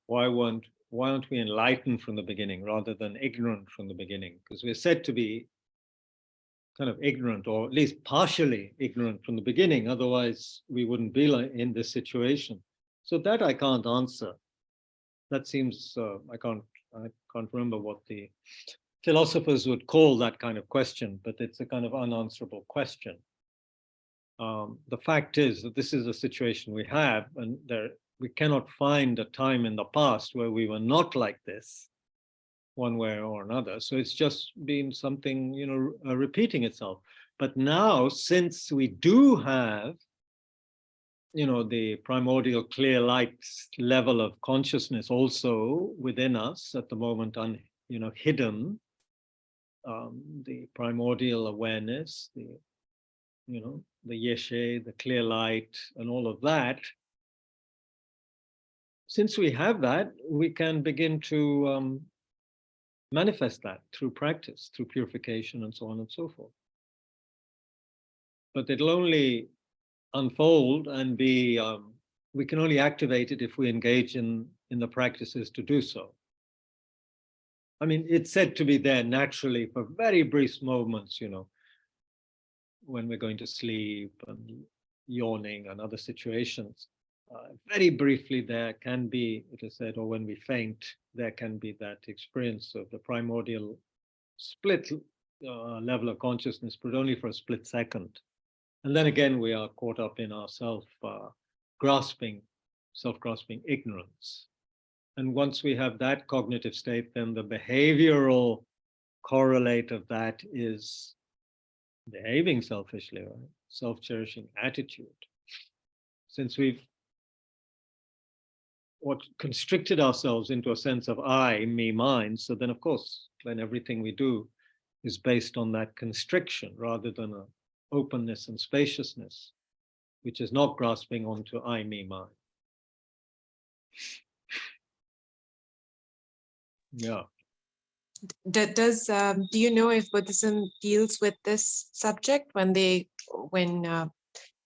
Why aren't we enlightened from the beginning rather than ignorant from the beginning? Because we're said to be kind of ignorant, or at least partially ignorant from the beginning. Otherwise, we wouldn't be in this situation. So that I can't answer. That seems, I can't remember what the philosophers would call that kind of question, but it's a kind of unanswerable question. The fact is that this is a situation we have, and we cannot find a time in the past where we were not like this, one way or another. So it's just been something, repeating itself. But now, since we do have, the primordial clear light level of consciousness also within us at the moment, hidden, the primordial awareness, the yeshe, the clear light, and all of that. Since we have that, we can begin to manifest that through practice, through purification, and so on and so forth. But it'll only unfold and be, we can only activate it if we engage in the practices to do so. I mean, it's said to be there naturally for very brief moments, when we're going to sleep and yawning and other situations. Very briefly, there can be, it is said, or when we faint, there can be that experience of the primordial split level of consciousness, but only for a split second. And then again, we are caught up in our self-grasping ignorance. And once we have that cognitive state, then the behavioral correlate of that is behaving selfishly, right? Self-cherishing attitude. Since we've constricted ourselves into a sense of I, me, mine, so then of course, then everything we do is based on that constriction rather than a openness and spaciousness, which is not grasping onto I, me, mine. Yeah. Do you know if Buddhism deals with this subject when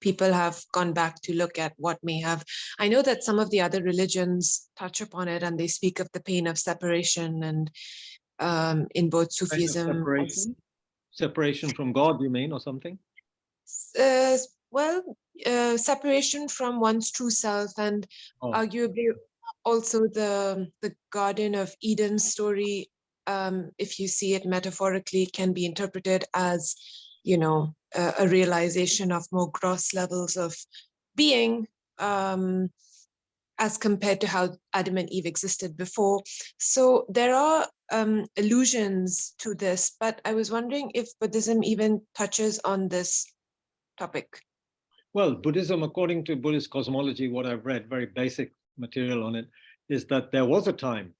people have gone back to look at what may have? I know that some of the other religions touch upon it, and they speak of the pain of separation, and in both Sufism. Separation from God, you mean, or something? Separation from one's true self, and arguably also the Garden of Eden story, if you see it metaphorically, can be interpreted as, a realization of more gross levels of being, as compared to how Adam and Eve existed before. So there are allusions to this, but I was wondering if Buddhism even touches on this topic. Well, Buddhism, according to Buddhist cosmology, what I've read, very basic material on it, is that there was a time,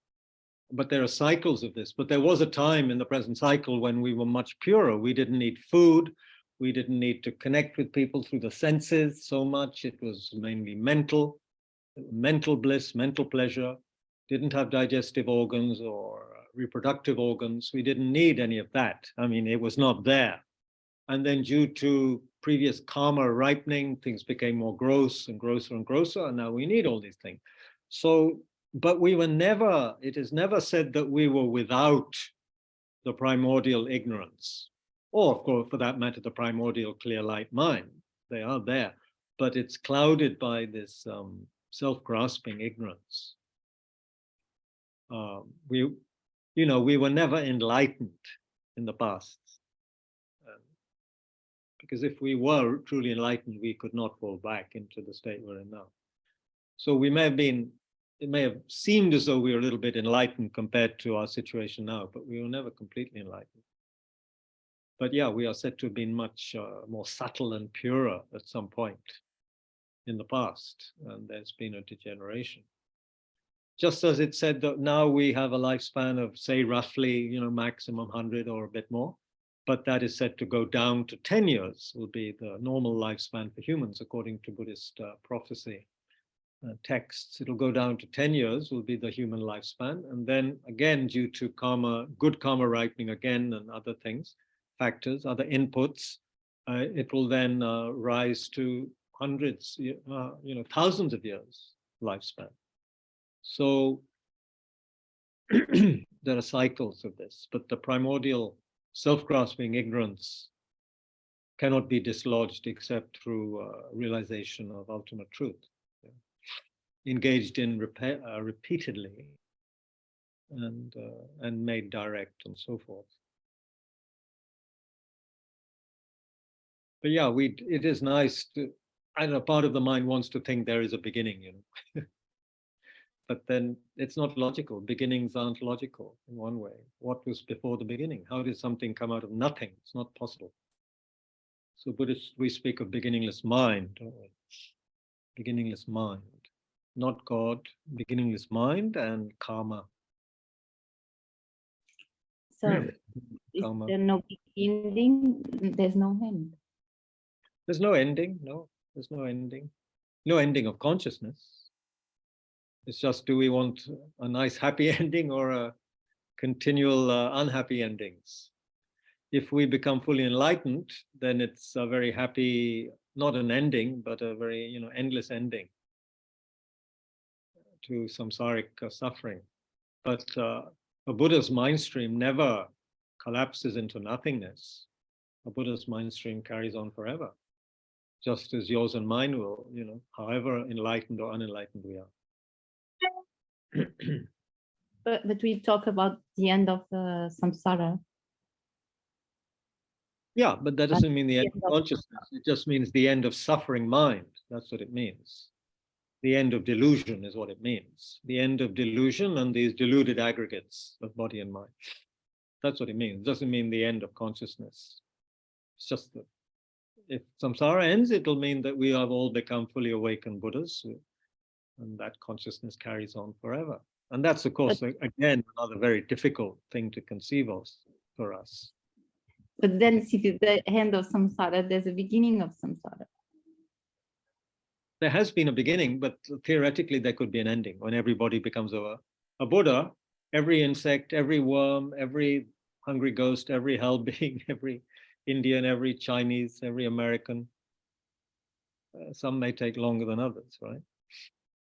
but there are cycles of this, but there was a time in the present cycle when we were much purer. We didn't need food. We didn't need to connect with people through the senses so much. It was mainly mental bliss, mental pleasure. Didn't have digestive organs or reproductive organs. We didn't need any of that. I mean, it was not there. And then due to previous karma ripening, things became more gross and grosser and grosser, and now we need all these things. So, but we were never, it is never said that we were without the primordial ignorance, or of course, for that matter, the primordial clear light mind. They are there, but it's clouded by this self-grasping ignorance. We were never enlightened in the past. Because if we were truly enlightened, we could not fall back into the state we're in now. So we may have been, it may have seemed as though we were a little bit enlightened compared to our situation now, but we were never completely enlightened. But yeah, we are said to have been much more subtle and purer at some point in the past, and there's been a degeneration. Just as it said that now we have a lifespan of, say, roughly, maximum 100 or a bit more, but that is said to go down to 10 years will be the normal lifespan for humans, according to Buddhist prophecy texts. It'll go down to 10 years will be the human lifespan. And then again, due to karma, good karma ripening again and other things, factors, other inputs, it will then rise to hundreds, thousands of years lifespan. So there are cycles of this, but the primordial self-grasping ignorance cannot be dislodged except through realization of ultimate truth, engaged in repeatedly and made direct and so forth. But yeah, it is nice to, I don't know, part of the mind wants to think there is a beginning, But then it's not logical. Beginnings aren't logical in one way. What was before the beginning? How did something come out of nothing? It's not possible. So Buddhists, we speak of beginningless mind, don't we? Beginningless mind, not God, beginningless mind and karma. So is Karma. there no beginning? There's no end. There's no ending, no. There's no ending. No ending of consciousness. It's just, do we want a nice happy ending or a continual unhappy endings? If we become fully enlightened, then it's a very happy, not an ending, but a very, endless ending to samsaric suffering. But a Buddha's mind stream never collapses into nothingness. A Buddha's mind stream carries on forever, just as yours and mine will, however enlightened or unenlightened we are. But we talk about the end of samsara. Yeah, but that doesn't mean the end of consciousness. It just means the end of suffering mind. That's what it means. The end of delusion is what it means. The end of delusion and these deluded aggregates of body and mind. That's what it means. It doesn't mean the end of consciousness. It's just that if samsara ends, it'll mean that we have all become fully awakened Buddhas, and that consciousness carries on forever. And that's, of course, again, another very difficult thing to conceive of for us. But then, see, the end of samsara, there's a beginning of samsara. There has been a beginning, but theoretically there could be an ending when everybody becomes a Buddha. Every insect, every worm, every hungry ghost, every hell being, every Indian, every Chinese, every American. Some may take longer than others, right?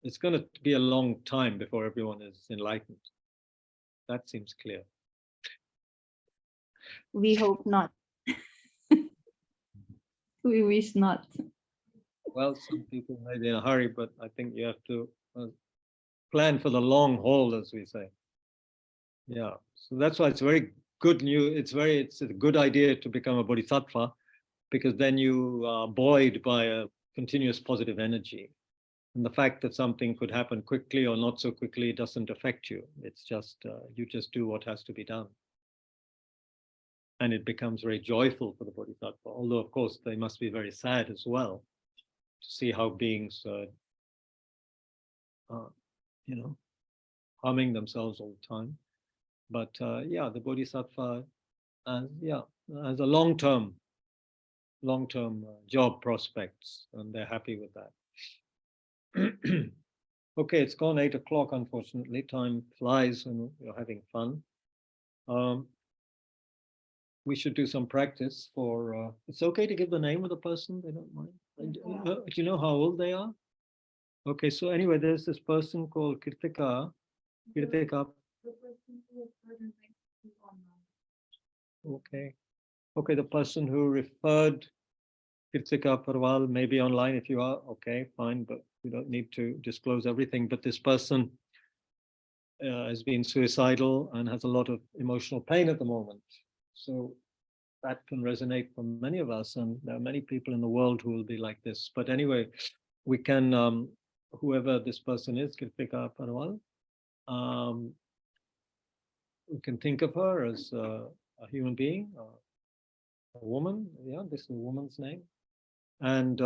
It's going to be a long time before everyone is enlightened. That seems clear. We hope not. We wish not. Well, some people may be in a hurry, but I think you have to plan for the long haul, as we say. Yeah, so that's why it's very good news. It's a good idea to become a bodhisattva, because then you are buoyed by a continuous positive energy. And the fact that something could happen quickly or not so quickly doesn't affect you. It's just, you just do what has to be done. And it becomes very joyful for the bodhisattva, although of course they must be very sad as well to see how beings, harming themselves all the time. But yeah, the Bodhisattva has a long-term job prospects, and they're happy with that. Okay, it's gone 8 o'clock, unfortunately. Time flies when you're having fun. We should do some practice for, it's okay to give the name of the person, they don't mind. Do you know how old they are? Okay, so anyway, there's this person called Kirtika. Okay. Okay, the person who referred Kirtika Parwal may be online. If you are, okay, fine, but we don't need to disclose everything. But this person has been suicidal and has a lot of emotional pain at the moment. So that can resonate for many of us, and there are many people in the world who will be like this. But anyway, we can, whoever this person is, Kirtika Parwal, we can think of her as a human being, a woman. Yeah, this is a woman's name. And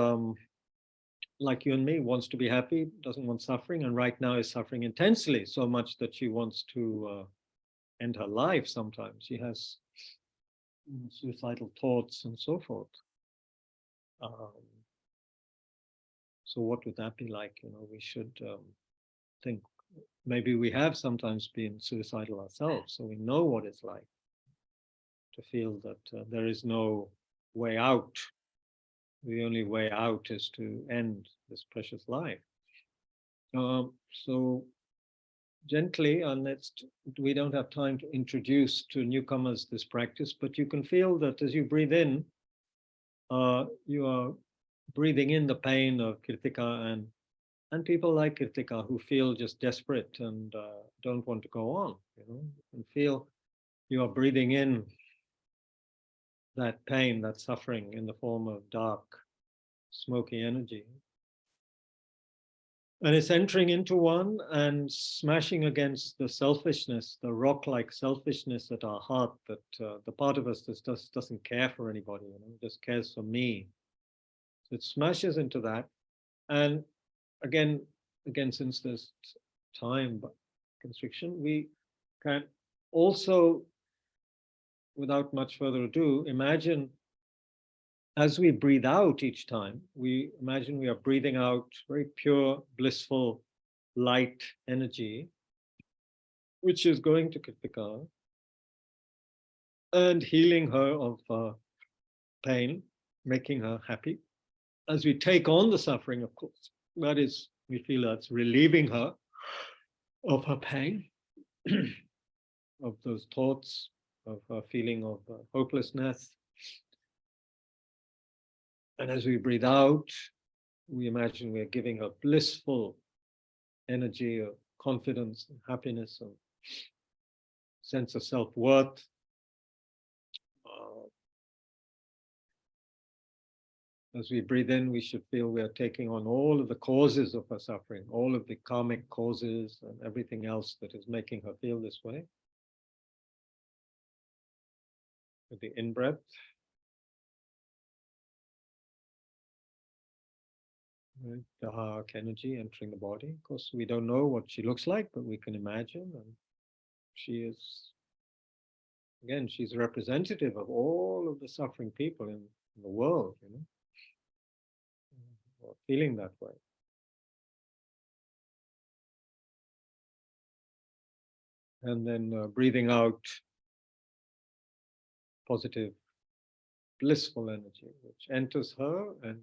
like you and me, wants to be happy, doesn't want suffering, and right now is suffering intensely, so much that she wants to end her life sometimes. She has suicidal thoughts and so forth. So what would that be like? You know, we should think, maybe we have sometimes been suicidal ourselves, so we know what it's like to feel that there is no way out. The only way out is to end this precious life. So gently, and we don't have time to introduce to newcomers this practice, but you can feel that as you breathe in, you are breathing in the pain of Kirtika and people like Kirtika who feel just desperate and don't want to go on. You know, you can feel you are breathing in that pain, that suffering in the form of dark, smoky energy. And it's entering into one and smashing against the selfishness, the rock-like selfishness at our heart, that the part of us that just doesn't care for anybody, you know, just cares for me. So it smashes into that. And again, since there's time constriction, we can also, without much further ado, imagine as we breathe out each time, we imagine we are breathing out very pure, blissful, light energy, which is going to Kirtika and healing her of pain, making her happy. As we take on the suffering, of course, that is, we feel that's relieving her of her pain, of those thoughts, of her feeling of hopelessness. And as we breathe out, we imagine we're giving her blissful energy of confidence and happiness and sense of self-worth. As we breathe in, we should feel we are taking on all of the causes of her suffering, all of the karmic causes and everything else that is making her feel this way. With the in-breath. Dark energy entering the body. Of course, we don't know what she looks like, but we can imagine. And she is, again, she's representative of all of the suffering people in the world, you know, or feeling that way. And then breathing out positive, blissful energy, which enters her and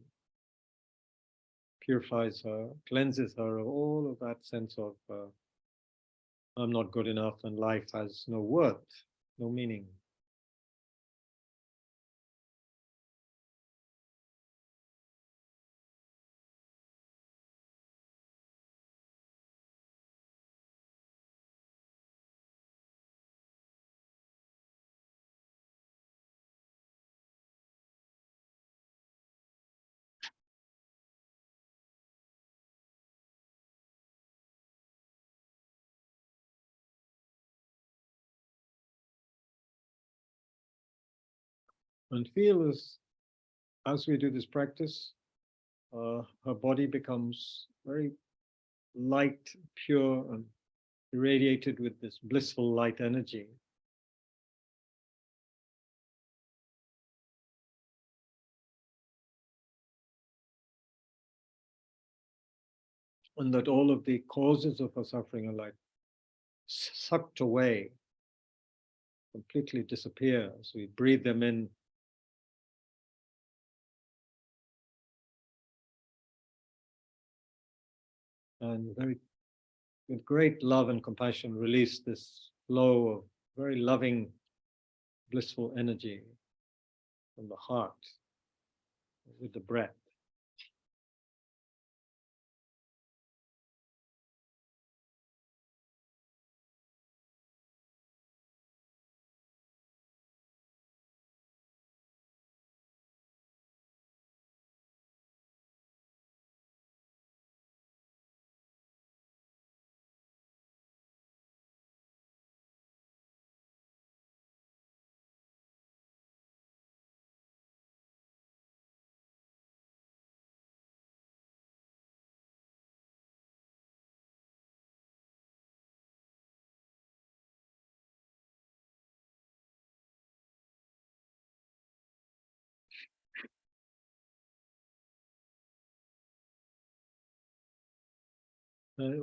purifies her, cleanses her of all of that sense of I'm not good enough and life has no worth, no meaning. And feel as we do this practice, her body becomes very light, pure, and irradiated with this blissful light energy. And that all of the causes of our suffering are like sucked away, completely disappear as we breathe them in. And with great love and compassion, release this flow of very loving, blissful energy from the heart with the breath.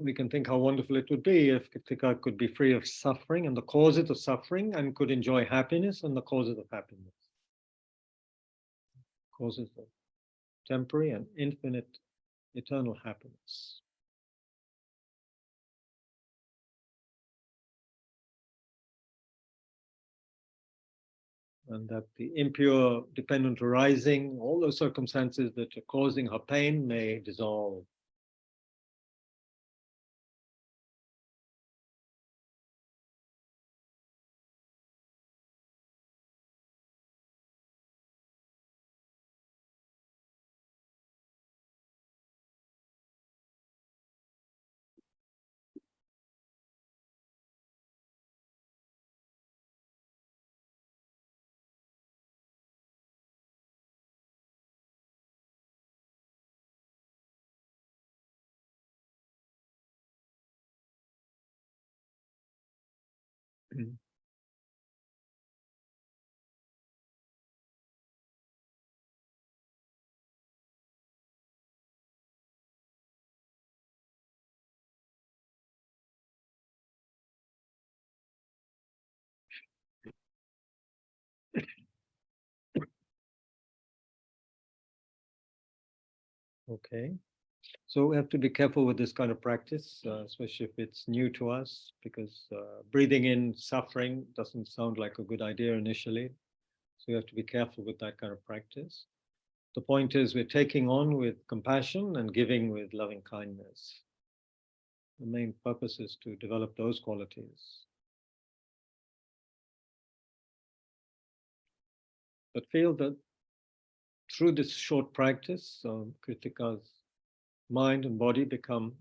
We can think how wonderful it would be if Kritika could be free of suffering and the causes of suffering, and could enjoy happiness and the causes of happiness. Causes of temporary and infinite eternal happiness. And that the impure dependent arising, all those circumstances that are causing her pain may dissolve. Okay, so we have to be careful with this kind of practice, especially if it's new to us, because breathing in suffering doesn't sound like a good idea initially. So we have to be careful with that kind of practice. The point is we're taking on with compassion and giving with loving kindness. The main purpose is to develop those qualities. But feel that through this short practice, Kritika's mind and body become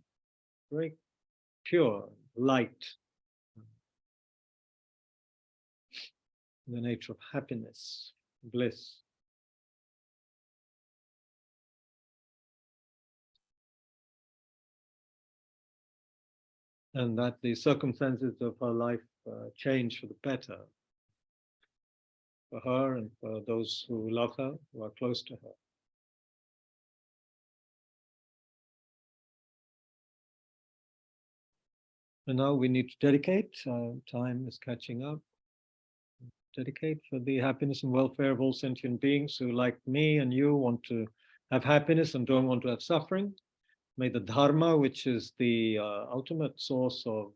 very pure, light, in the nature of happiness, bliss. And that the circumstances of her life change for the better, for her and for those who love her, who are close to her. And now we need to dedicate, time is catching up, dedicate for the happiness and welfare of all sentient beings who, like me and you, want to have happiness and don't want to have suffering. May the Dharma, which is the ultimate source of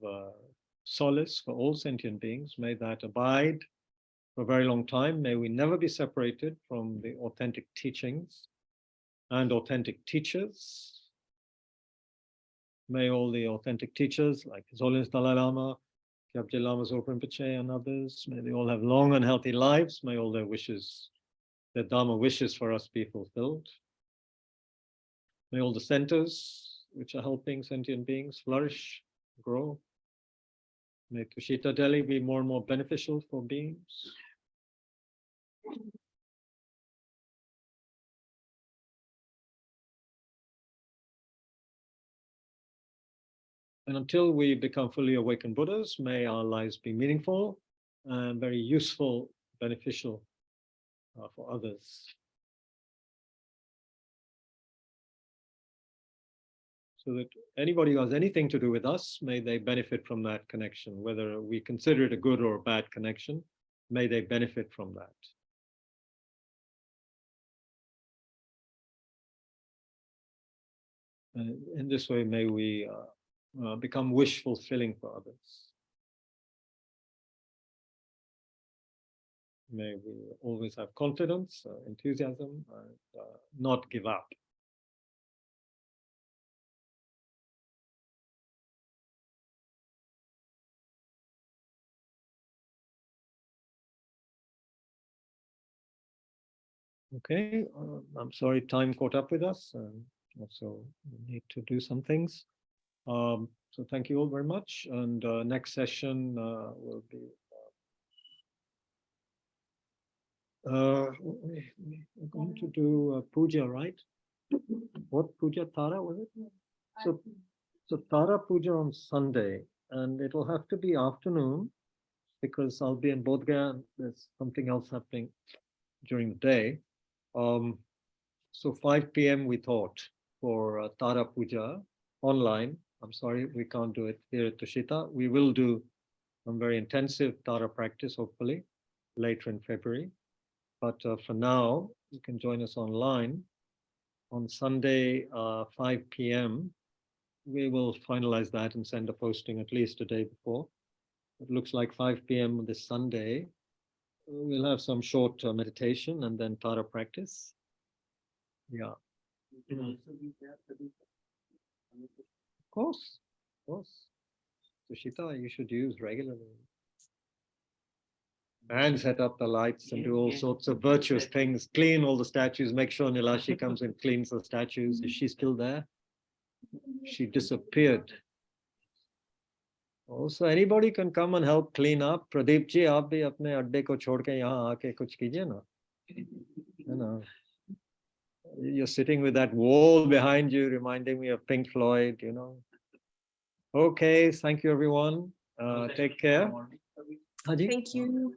solace for all sentient beings, may that abide for a very long time. May we never be separated from the authentic teachings and authentic teachers. May all the authentic teachers, like His Holiness Dalai Lama, Kyabje Lama Zopa Rinpoche, and others, may they all have long and healthy lives. May all their wishes, their Dharma wishes for us be fulfilled. May all the centers which are helping sentient beings flourish, grow. May Tushita Delhi be more and more beneficial for beings. And until we become fully awakened Buddhas, may our lives be meaningful and very useful, beneficial for others. So that anybody who has anything to do with us, may they benefit from that connection, whether we consider it a good or a bad connection, may they benefit from that. In this way, may we become wish fulfilling for others. May we always have confidence, enthusiasm, and not give up. Okay, I'm sorry time caught up with us. Also need to do some things. So thank you all very much. And next session will be we're going to do puja, right? What puja? Tara, was it? So Tara puja on Sunday, and it'll have to be afternoon because I'll be in Bodh Gaya and there's something else happening during the day. So 5 p.m. we thought for Tara puja online. I'm sorry, we can't do it here at Tushita. We will do some very intensive Tara practice, hopefully, later in February. But for now, you can join us online on Sunday, 5 p.m. We will finalize that and send a posting at least a day before. It looks like 5 p.m. this Sunday. We'll have some short meditation and then Tara practice. Yeah. Of course. Tushita, you should use regularly. And set up the lights and do all sorts of virtuous things. Clean all the statues. Make sure Nilashi comes and cleans the statues. Is she still there? She disappeared. Also, anybody can come and help clean up. Pradeep ji, aap bhi apne adde ko chhod ke yahan aake kuch kijiye na. You know, you're sitting with that wall behind you, reminding me of Pink Floyd. You know. Okay, thank you everyone. Take care. Thank you.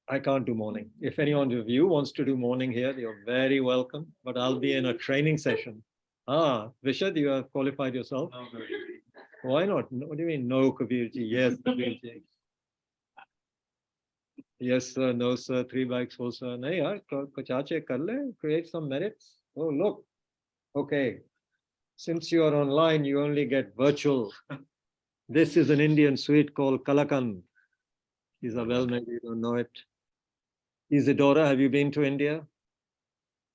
I can't do morning. If anyone of you wants to do morning here, you're very welcome. But I'll be in a training session. Vishad, you have qualified yourself? No, why not? What do you mean, no, Kabirji? Yes, Kabirji. Yes, sir. No, sir. 3 bikes, 4, sir. Nahi, yaar, kuch kar le, create some merits. Oh, look. Okay. Since you are online, you only get virtual. This is an Indian sweet called Kalakand. Isabel, maybe you don't know it. Isidora, have you been to India?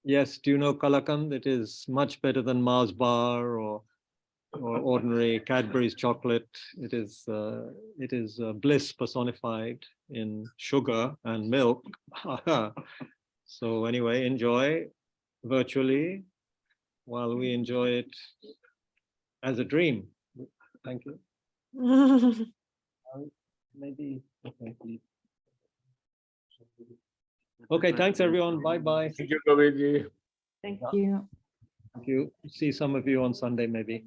Yes, do you know Kalakand? It is much better than Mars bar or ordinary Cadbury's chocolate. It is bliss personified in sugar and milk. So anyway, enjoy virtually while we enjoy it as a dream. Thank you. Maybe. Okay, thanks everyone. Bye-bye. Thank you, Kabirji. Thank you. Thank you. See some of you on Sunday, maybe.